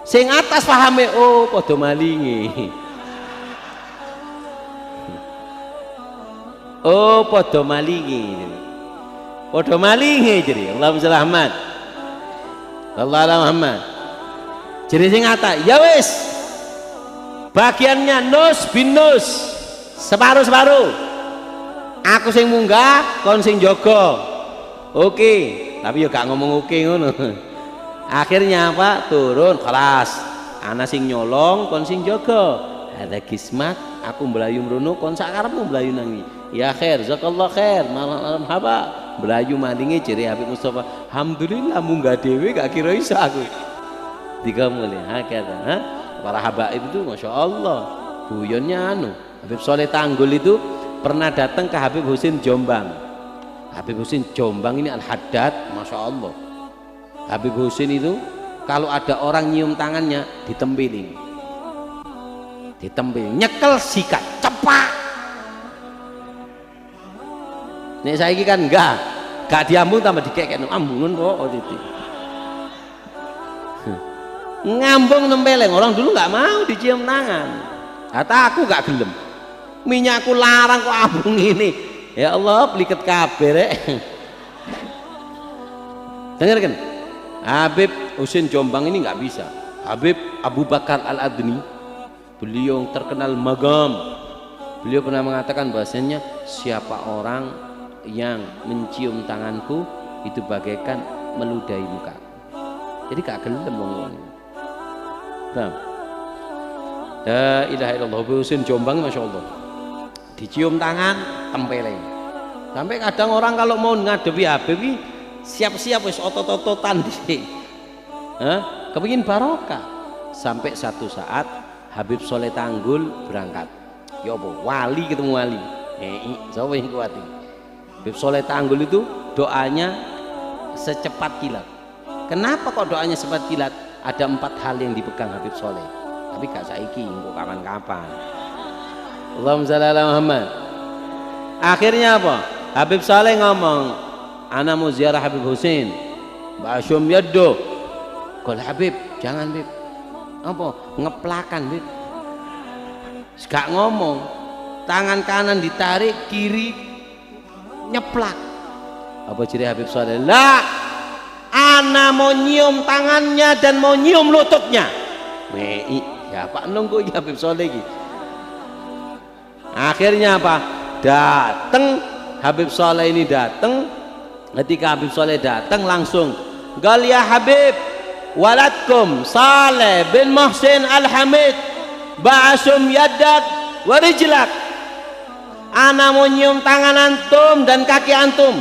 Sing atas pahame oh padha malinge. Oh padha malinge. Padha malinge jadi. Allahumma shalli Muhammad. Sallallahu alaihi Muhammad. Jadi sing atas, ya wis. Bagiannya nus bin nus. Separuh-separuh. Aku sing munggah, kon sing jaga. Oke, tapi ya gak ngomong oke ngono. Akhirnya apa? Turun kelas. Ana sing nyolong, kon sing jaga. Ada kismat, aku melayu mrono, kon sak karepmu melayu nangi. Ya khair, jazakallah khair. Malam haba. Melayu malinge jere Habib Mustafa. Alhamdulillah munggah dhewe gak kira iso aku. Tiga mulai hakata, ha? Para habaib itu Masya Allah guyonnya anu. Habib Soleh Tanggul itu pernah datang ke Habib Husin Jombang. Habib Husin Jombang ini Al-Haddad, Masya Allah. Habib Husin itu kalau ada orang nyium tangannya ditempelin, nyekel sikat cepak. Nek saiki kan enggak diambung tambah dikekekno ambungun kok titik. Ngambung nempeleng, orang dulu nggak mau dicium tangan. Kata aku nggak gelem, minyakku larang kok ambung ini. Ya Allah peliket kabeh rek. Dengarkan, Habib Husin Jombang ini nggak bisa. Habib Abu Bakar Al-Adni, beliau yang terkenal magam. Beliau pernah mengatakan bahasanya siapa orang yang mencium tanganku itu bagaikan meludahi muka. Jadi gak gelem ngomong. La ilaha illallah. Habib Husin Jombang Masya Allah dicium tangan tempeleng. Sampai kadang orang kalau mau ngadepi Habib ini siap-siap wis otot-ototan di kepingin barokah. Sampai satu saat Habib Soleh Tanggul berangkat. Ya apa? Wali ketemu wali. Siapa yang kuat ini? Habib Soleh Tanggul itu doanya secepat kilat. Kenapa kok doanya secepat kilat? Ada 4 hal yang dipegang Habib Soleh, tapi gak saiki, kok kapan-kapan. Allahumma shalli ala Muhammad. Akhirnya apa? Habib Soleh ngomong, ana mau ziarah Habib Husin, ba'asyum yaddo. Kalau Habib, jangan Habib. Apa? Ngeplakan Habib. Gak ngomong, tangan kanan ditarik, kiri nyeplak. Apa ciri Habib Soleh? Lah, ana mau nyium tangannya dan mau nyium lututnya. Ya Pak nunggu ya Habib Soleh gitu. Akhirnya apa? Datang Habib Soleh ini datang. Ketika Habib Soleh datang langsung, "Gal ya Habib, waladkum Saleh bin Muhsin Al-Hamid, ba'asum yadak wa rijlak." Ana mau nyium tangan antum dan kaki antum.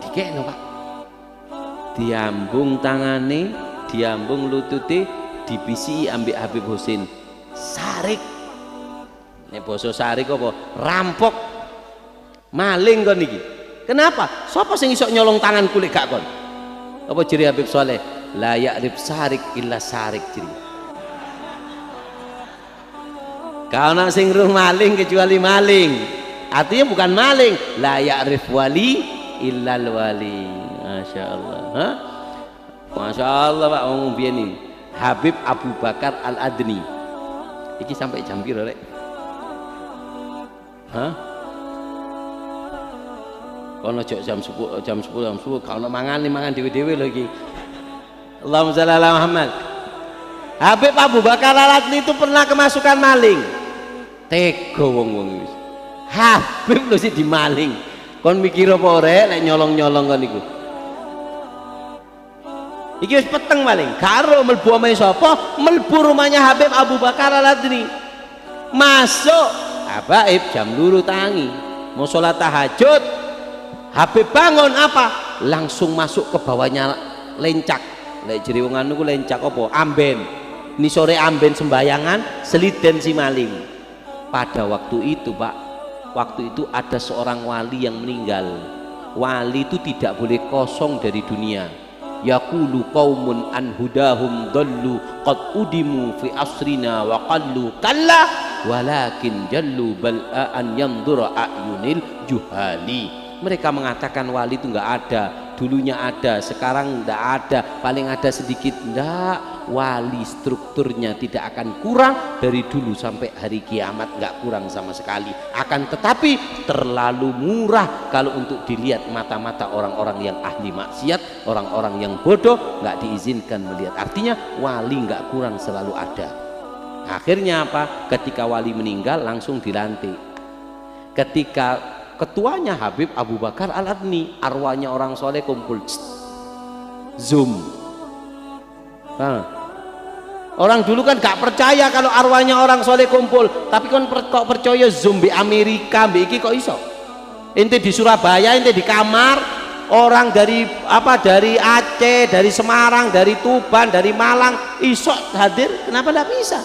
Dikekno Pak. Diambung tangane, diambung lututi, dipisi ambek Habib Husin sarik. Nek basa sarik apa? Rampok. Maling kon iki. Kenapa? Sapa sing iso nyolong tangan kulit gak kon? Apa ciri Habib Saleh? La ya'rif sarik illa sarik ciri. Kau nak sing ruh maling kecuali maling. Artinya bukan maling. La ya'rif wali illal wali. Masya Allah. Hah? Masya Allah Pak ngomong biyen ini. Habib Abu Bakar Al-Adni. Iki sampai jam piro rek? Hah? Kono jam 10 jam 10 kalau mangan dewe-dewe lho iki. Allahumma shalli ala Muhammad. Habib Abu Bakar Al-Adni itu pernah kemasukan maling. Tega wong-wong wis. Habib lho sih dimaling. Kon mikir apa rek nek nyolong-nyolong kon iku. Iki wis peteng maling. Karo mlebu omahe sapa? Mlebu rumahnya Habib Abu Bakar Al-Adni. Masuk Habib jam 2 tangi. Mau sholat tahajud. Habib bangun apa? Langsung masuk ke bawahnya lencak. Lek jere wong anu ku lencak apa? Amben. Ini sore amben sembayangan, seliden si maling. Pada waktu itu, Pak, waktu itu ada seorang wali yang meninggal. Wali itu tidak boleh kosong dari dunia. Yaqulu qaumun an hudahum dhallu qad udimu fi asrina wa qallu kalla walakin jallu bal an yanzura ayunil juhali. Mereka mengatakan wali itu enggak ada, dulunya ada, sekarang enggak ada, paling ada sedikit. Enggak, wali strukturnya tidak akan kurang dari dulu sampai hari kiamat, enggak kurang sama sekali. Akan tetapi terlalu murah kalau untuk dilihat mata-mata orang-orang yang ahli maksiat, orang-orang yang bodoh, enggak diizinkan melihat. Artinya wali enggak kurang, selalu ada. Akhirnya apa? Ketika wali meninggal langsung dilantik. Ketika ketuanya Habib Abu Bakar Al-Adni, arwahnya orang soleh kumpul. Zoom. Orang dulu kan gak percaya kalau arwahnya orang soleh kumpul, tapi kan kok percaya Zoom di Amerika, di iki kok iso? Ente di Surabaya, ente di kamar, orang dari apa, dari Aceh, dari Semarang, dari Tuban, dari Malang iso hadir, kenapa tidak bisa?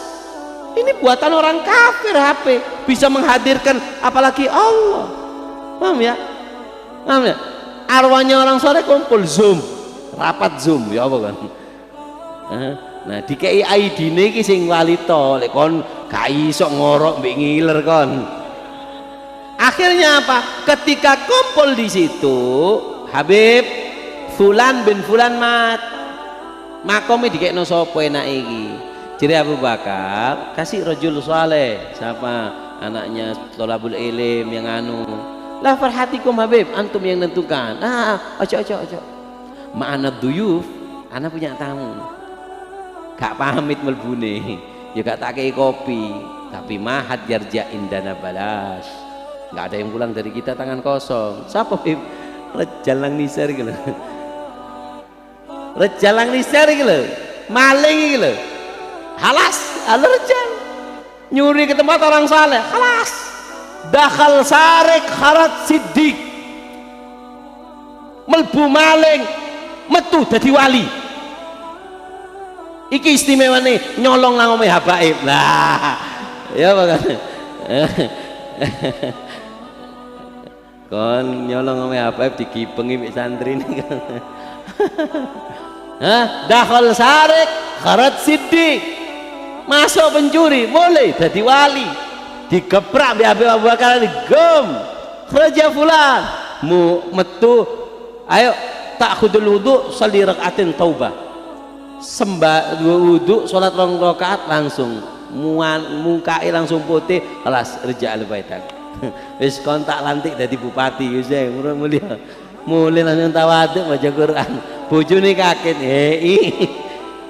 Ini buatan orang kafir. HP bisa menghadirkan, apalagi Allah. Paham ya? Paham ya? Arwahnya orang soleh kumpul Zoom, rapat Zoom ya apa kan? Nah di ID ini sing wali to, lek kon gak iso ngorok mbek ngiler kon. Akhirnya apa? Ketika kumpul di situ, Habib Fulan bin Fulan mat. Makome dikekno sapa enak iki? Jadi Abu Bakar kasih rajul saleh, siapa anaknya tholabul ilim yang anu. La farhatikum Habib, antum yang nentukan. Ojo. Ma'ana duyuf, anak punya tamu. Gak pamit melbune, ya gak tak kei kopi, tapi mahat yarja indana balas. Gak ada yang pulang dari kita tangan kosong. Siapa Habib? Rejalang nisar gitu. Rejalang nisar gitu. Maling gitu. Halas, alerjan. Nyuri ke tempat orang saleh, halas. Dakhal sarik kharat siddiq, melbu maling metu dadi wali. Iki istimewa nih, nyolong nang omahe habaib lah ya bukan. Kon nyolong omahe habaib dikipengi mek santri nih. Dakhal sarik kharat siddiq, masuk pencuri boleh dadi wali. Dikeprak di Habib Abu Bakar ini, gom kerja fulan mu metu, ayo tak khudul wudu sholli rakaatin taubah, sembah wudu sholat 2 rakaat langsung mukai langsung putih, kelas reja al-baitan. Wis kontak lantik dari bupati wis mulia langsung tawaduk baca Quran. Bojone kaget,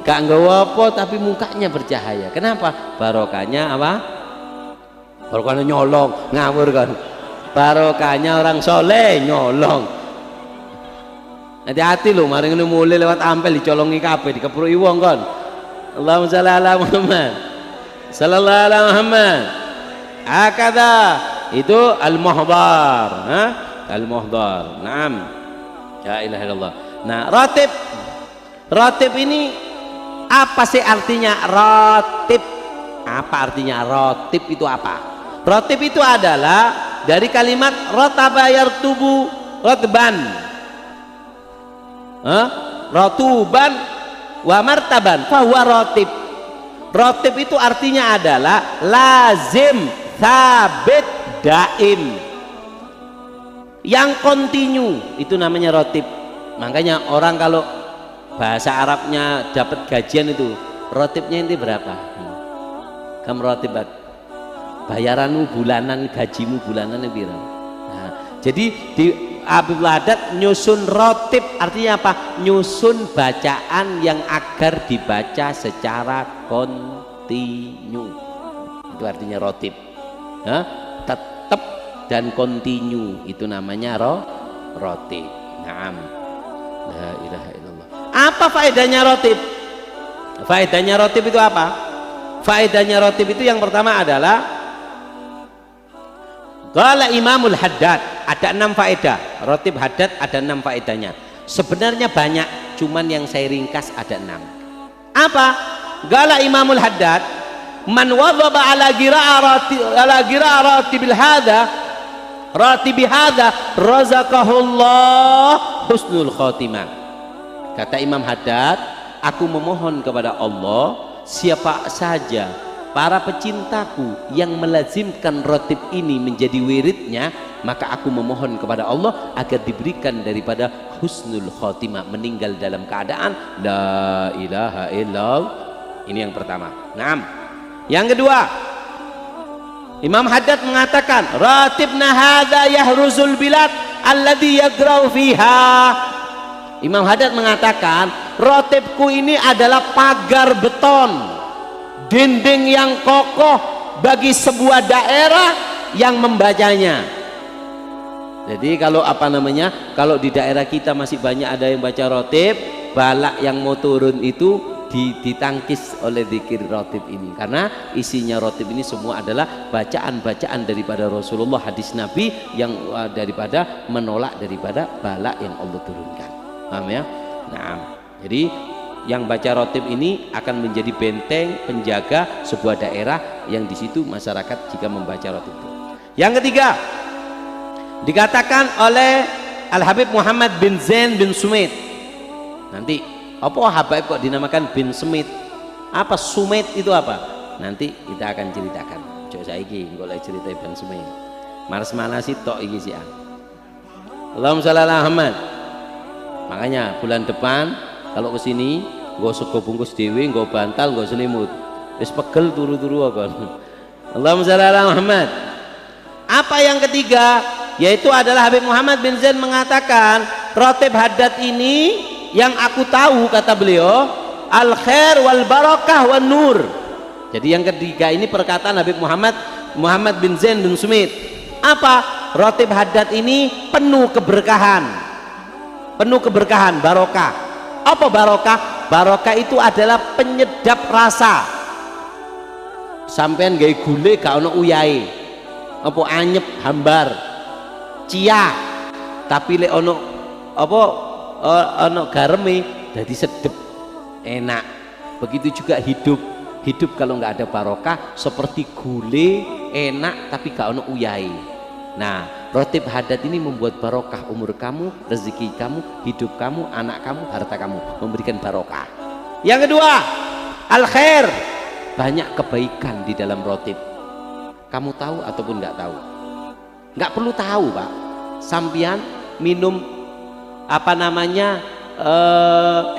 gak nggawa apa tapi mukanya bercahaya. Kenapa? Barokahnya apa? Barokahnya nyolong, ngawur kan. Barokahnya orang soleh nyolong. Hati-hati loh, mari ngene mulai lewat ampel dicolongi kabeh, dikepruki wong kon. Allahumma shalli ala Muhammad. Sallallahu alaihi Muhammad. Akada itu al-muhdhar, al-muhdhar. Naam. La ilaha illallah. Nah, ratib ini Apa sih artinya rotib? Apa artinya rotib itu apa? Rotib itu adalah dari kalimat rotaba yartubu rotban, rotuban wa martaban fahuwa rotib. Rotib itu artinya adalah lazim, sabit, daim, yang kontinu, itu namanya rotib. Makanya orang kalau bahasa Arabnya dapat gajian itu, rotibnya ini berapa? Kamu rotibat, bayaranmu bulanan, gajimu bulanan itu. Nah, jadi di Habib Haddad nyusun rotib artinya apa? Nyusun bacaan yang agar dibaca secara kontinu. Itu artinya rotib. Tetap dan kontinu, itu namanya rotib. Naam. La ilaha illallah. Apa faedahnya rotib? Faedahnya rotib itu apa? Faedahnya rotib itu yang pertama adalah qala Imamul Haddad, ada 6 faedah. Rotib Haddad ada 6 faedahnya. Sebenarnya banyak, cuman yang saya ringkas ada 6. Apa? Qala Imamul Haddad, man wadhaba ala qira'a ratibil hadza ratibi hadza razaqahullah husnul khotimah. Kata Imam Haddad, aku memohon kepada Allah, siapa saja para pecintaku yang melazimkan rotib ini menjadi wiridnya, maka aku memohon kepada Allah agar diberikan daripada husnul khotimah, meninggal dalam keadaan la ilaha illallah. Ini yang pertama. Naam. Yang kedua, Imam Haddad mengatakan ratibna hadza yahruzul bilad alladhi yagrau fiha. Imam Haddad mengatakan rotibku ini adalah pagar beton, dinding yang kokoh bagi sebuah daerah yang membacanya. Jadi kalau kalau di daerah kita masih banyak ada yang baca rotib, balak yang mau turun itu ditangkis oleh zikir rotib ini, karena isinya rotib ini semua adalah bacaan-bacaan daripada Rasulullah, hadis Nabi yang daripada menolak daripada balak yang Allah turunkan. Paham ya? Nah, jadi yang baca rotib ini akan menjadi benteng penjaga sebuah daerah yang di situ masyarakat jika membaca rotib itu. Yang ketiga, dikatakan oleh Al Habib Muhammad bin Zain bin Sumait. Nanti apa Habib kok dinamakan bin Sumait? Apa Sumait itu apa? Nanti kita akan ceritakan. Coba saiki golek cerita bin Sumait. Maras-manas tok iki sih. Allahumma shalli ala Muhammad. Makanya bulan depan kalau kesini nggak sego bungkus dewi, nggak bantal, nggak selimut, wis pegel turu-turu apa. Allahumma shalli ala Muhammad. Apa yang ketiga? Yaitu adalah Habib Muhammad bin Zain mengatakan rotib Haddad ini yang aku tahu, kata beliau, al khair wal barakah wan nur. Jadi yang ketiga ini perkataan Habib Muhammad bin Zain bin Sumait. Apa? Rotib Haddad ini penuh keberkahan. Penuh keberkahan, barokah. Apa barokah? Barokah itu adalah penyedap rasa. Sampean gawe gule gak ono uyahe. Apa anyep hambar. Cia. Tapi lek ono apa ono gareme dadi sedep, enak. Begitu juga hidup. Hidup kalau nggak ada barokah seperti gule, enak tapi gak ono uyahe. Nah, rotib Haddad ini membuat barokah umur kamu, rezeki kamu, hidup kamu, anak kamu, harta kamu, memberikan barokah. Yang kedua, al khair, banyak kebaikan di dalam rotib. Kamu tahu ataupun nggak tahu? Nggak perlu tahu, Pak. Sampian minum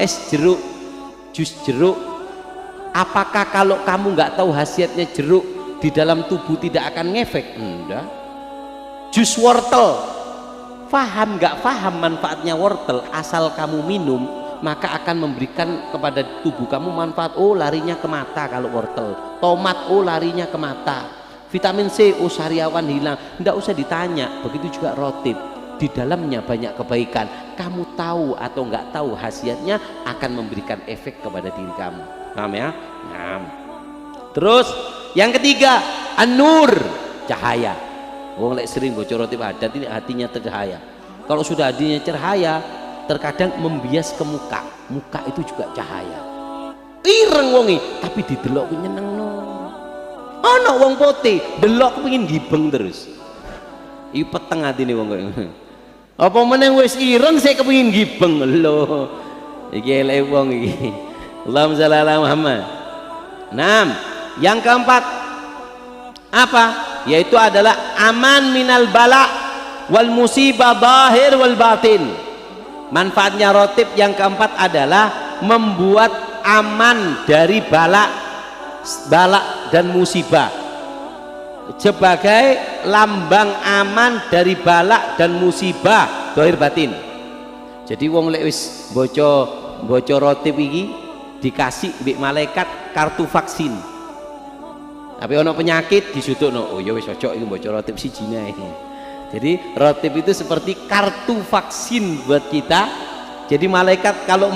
es jeruk, jus jeruk. Apakah kalau kamu nggak tahu khasiatnya jeruk di dalam tubuh tidak akan ngefek? Enggak. Jus wortel, faham nggak faham manfaatnya wortel, asal kamu minum maka akan memberikan kepada tubuh kamu manfaat. Oh, larinya ke mata kalau wortel. Tomat, oh larinya ke mata. Vitamin C, oh sariawan hilang. Nggak usah ditanya. Begitu juga rotib, di dalamnya banyak kebaikan. Kamu tahu atau nggak tahu khasiatnya akan memberikan efek kepada diri kamu. Paham ya? Nah. Terus yang ketiga, an-nur, cahaya. Wong lek sering baca rotib Haddad ini hatinya tercahaya. Kalau sudah hatinya cahaya, terkadang membias ke muka. Muka itu juga cahaya. ireng wonge tapi didelok ku nyenengno. Ana wong putih delok pengin gibeng terus. Iku peteng atine wong kok. Apa meneng wis ireng saya kepengin gibeng lho. Iki elek wong iki. Allahumma shalli ala Muhammad. 6. Yang keempat apa? Yaitu adalah aman minal bala wal musibah zahir wal batin. Manfaatnya rotib yang keempat adalah membuat aman dari bala dan musibah, sebagai lambang aman dari bala dan musibah zahir batin. Jadi wong lek wis boco rotib iki dikasih mbek malaikat kartu vaksin. Tapi ono penyakit disudukno, oh ya wis cocok iki boco rotib siji nae. Jadi rotib itu seperti kartu vaksin buat kita. Jadi malaikat kalau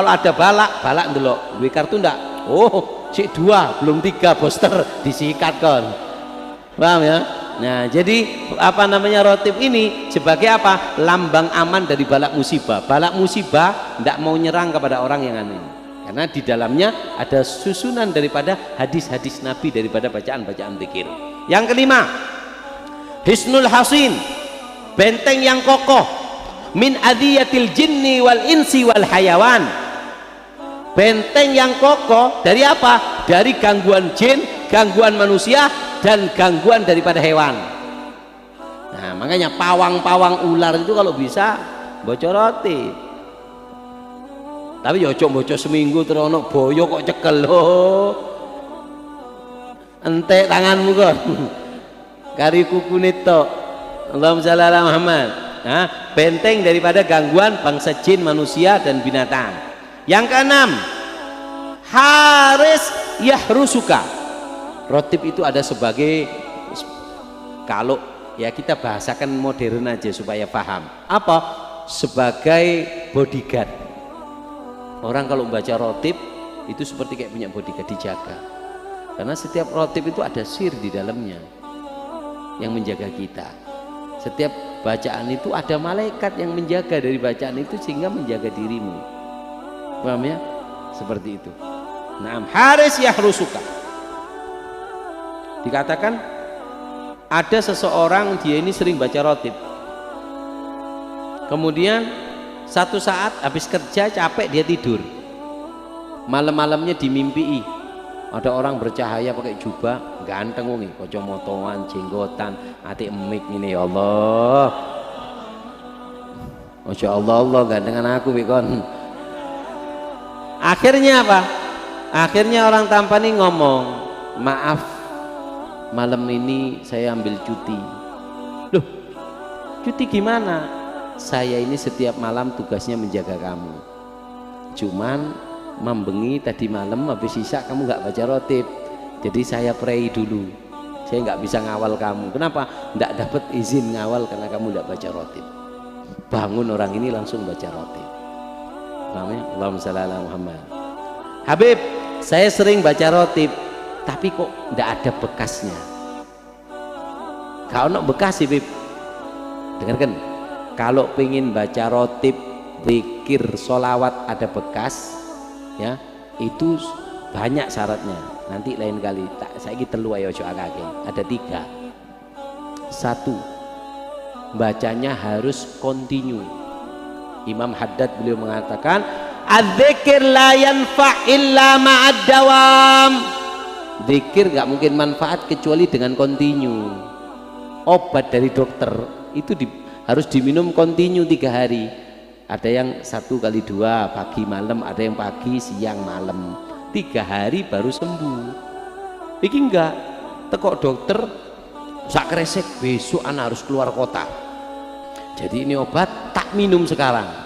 ada balak ndelok, duwe kartu ndak? Oh, cik 2 belum 3 booster disikat kon. Paham ya? Nah, jadi apa namanya rotib ini sebagai apa? Lambang aman dari balak musibah. Balak musibah ndak mau nyerang kepada orang yang aneh. Karena di dalamnya ada susunan daripada hadis-hadis Nabi, daripada bacaan-bacaan zikir. Yang kelima, hisnul hasin, benteng yang kokoh, min adiyatil jinni wal insi wal hayawan. Benteng yang kokoh dari apa? Dari gangguan jin, gangguan manusia, dan gangguan daripada hewan. Nah, makanya pawang-pawang ular itu kalau bisa bocor roti. Tapi ya bocor seminggu terus ono boyo kok cekel loh. Entek tanganmu kon. Kari kukune tok. Allahumma shalli ala Muhammad. Nah, benteng daripada gangguan bangsa jin, manusia, dan binatang. Yang keenam, haris yahrusuka. Rotib itu ada sebagai, kalau ya kita bahasakan modern aja supaya paham, apa? Sebagai bodyguard. Orang kalau membaca rotib itu seperti kayak punya bodyguard, dijaga. Karena setiap rotib itu ada sir di dalamnya yang menjaga kita. Setiap bacaan itu ada malaikat yang menjaga dari bacaan itu sehingga menjaga dirimu. Paham ya? Seperti itu. Nah, haris yahrusuka. Dikatakan ada seseorang, dia ini sering baca rotib. Kemudian satu saat habis kerja capek, dia tidur. Malam-malamnya dimimpi ada orang bercahaya pakai jubah, ganteng wong, kacamataan, jenggotan, atik emik ini, ya Allah. Masya Allah, gantengan aku kon. Akhirnya apa? Akhirnya orang tampan ini ngomong, maaf, malam ini saya ambil cuti. Loh, cuti gimana? Saya ini setiap malam tugasnya menjaga kamu. Cuman membengi tadi malam habis sisa kamu nggak baca rotib, jadi saya pray dulu. Saya nggak bisa ngawal kamu. Kenapa? Nggak dapat izin ngawal karena kamu nggak baca rotib. Bangun orang ini langsung baca rotib. Namanya Allahumma shalli ala Muhammad. Habib, saya sering baca rotib, tapi kok nggak ada bekasnya. Kalau nak bekas sih, Bib. Dengarkan. Kalau pengen baca rotib, zikir, sholawat ada bekas, ya itu banyak syaratnya. Nanti lain kali saya telu ayo akake. Ada 3. 1, bacanya harus kontinu. Imam Haddad beliau mengatakan, adzikir la yanfa illa ma'ad dawam. Zikir gak mungkin manfaat kecuali dengan kontinu. Obat dari dokter itu harus diminum kontinu 3 hari. Ada yang 1 kali 2 pagi malam, ada yang pagi siang malam. 3 hari baru sembuh. Iki enggak, tekok dokter sak kresek, besok anak harus keluar kota. Jadi ini obat tak minum sekarang.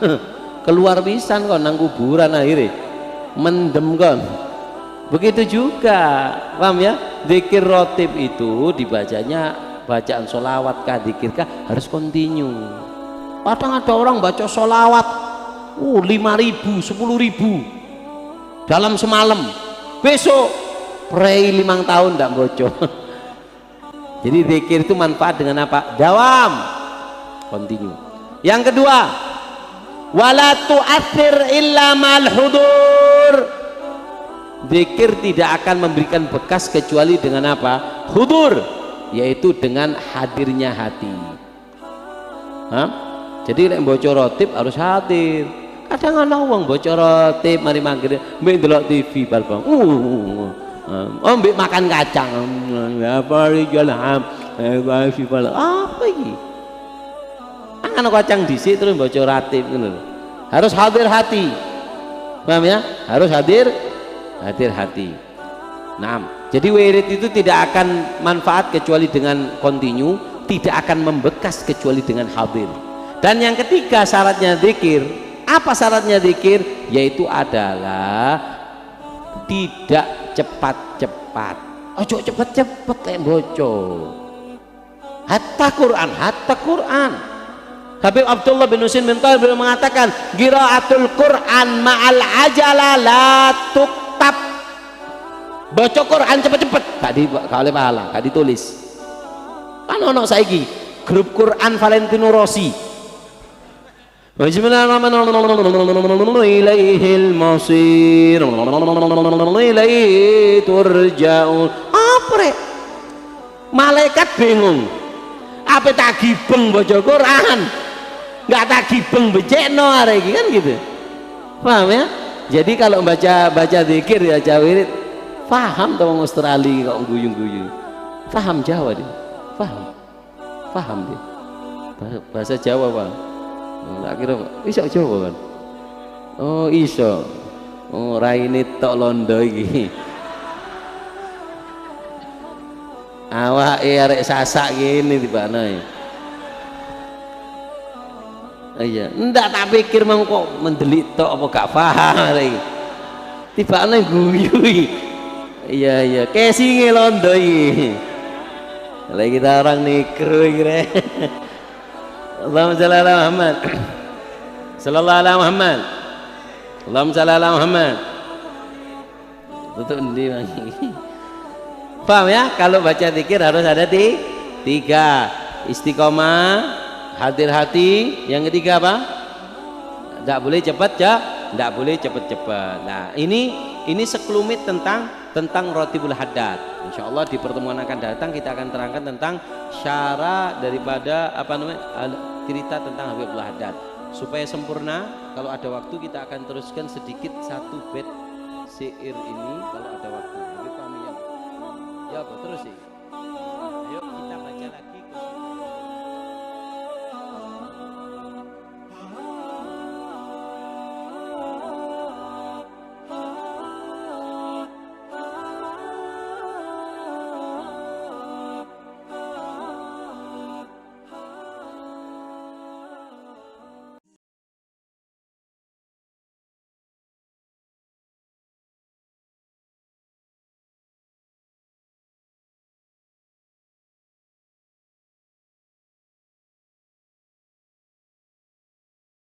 Keluar pisan kon nang kuburan akhirnya mendem kon. Begitu juga, paham ya? Zikir rotib itu dibacanya, bacaan sholawat kah, zikir kah, harus kontinu. Kadang ada orang baca sholawat 5.000, 10.000 dalam semalam, besok pray 5 tahun tidak bocor. Jadi zikir itu manfaat dengan apa? Dawam, kontinu. Yang kedua, wala tu'athir illa mal hudur. Zikir tidak akan memberikan bekas kecuali dengan apa? Hudur, yaitu dengan hadirnya hati. Hah? Jadi lek bocor rotip harus hadir. Kadang ana wong bocor rotip mari mangkir mbek ndelok TV bal-bal. Mbek makan kacang. Apa iki apa iki? Mangan kacang dhisik terus bocor rotip ngono. Harus hadir hati. Paham ya? Harus hadir hati. Nah, jadi wirid itu tidak akan manfaat kecuali dengan kontinu, tidak akan membekas kecuali dengan hadir. Dan yang ketiga syaratnya zikir, apa syaratnya zikir? Yaitu adalah tidak cepat-cepat. Ojo cepet-cepet kayak bocor. Hatta Quran. Habib Abdullah bin Husain bin Thawir beliau mengatakan, qiraatul Quran ma'al ajala la tuktab. Baca Quran cepet-cepet gak oleh pahala, gak ditulis. Kan ono saiki grup Quran Valentino Rossi. Bismillahirrahmanirrahim. Ilaihil masir. Ilaihi turja'un. Apa rek? Malaikat bingung. Apa tak gibeng baca Quran? Enggak tak gibeng becekno arek iki kan gitu. Paham ya? Jadi kalau baca zikir ya wirid, paham tuh orang Australia kok guyu-guyu. Paham Jawa dia. Paham dia. Bahasa Jawa, Pak. Tak kira iso Jawa kan. Oh iso. Oh raine tok londo iki. Awake arek sasak gini tibane. Iya, ndak tak pikir mang kok mendelik tok apa gak paham arek iki. Tibane guyu iki. Iya, kesinge londo iki. Lagi kita orang nikru iki rek. Allahumma shalli ala Muhammad. Sallallahu ala Muhammad. Allahumma shalli ala Muhammad. Tutup endi lagi. Paham ya? Kalau baca zikir harus ada tiga. Istiqomah, hadir hati. Yang ketiga apa? Tidak boleh cepat. Nah, ini sekelumit tentang Rotibul Haddad. Insya Allah di pertemuan akan datang kita akan terangkan tentang syara daripada cerita tentang Habibul Haddad. Supaya sempurna, kalau ada waktu kita akan teruskan sedikit satu bait syair ini kalau ada waktu. Jadi kami ya terus sih.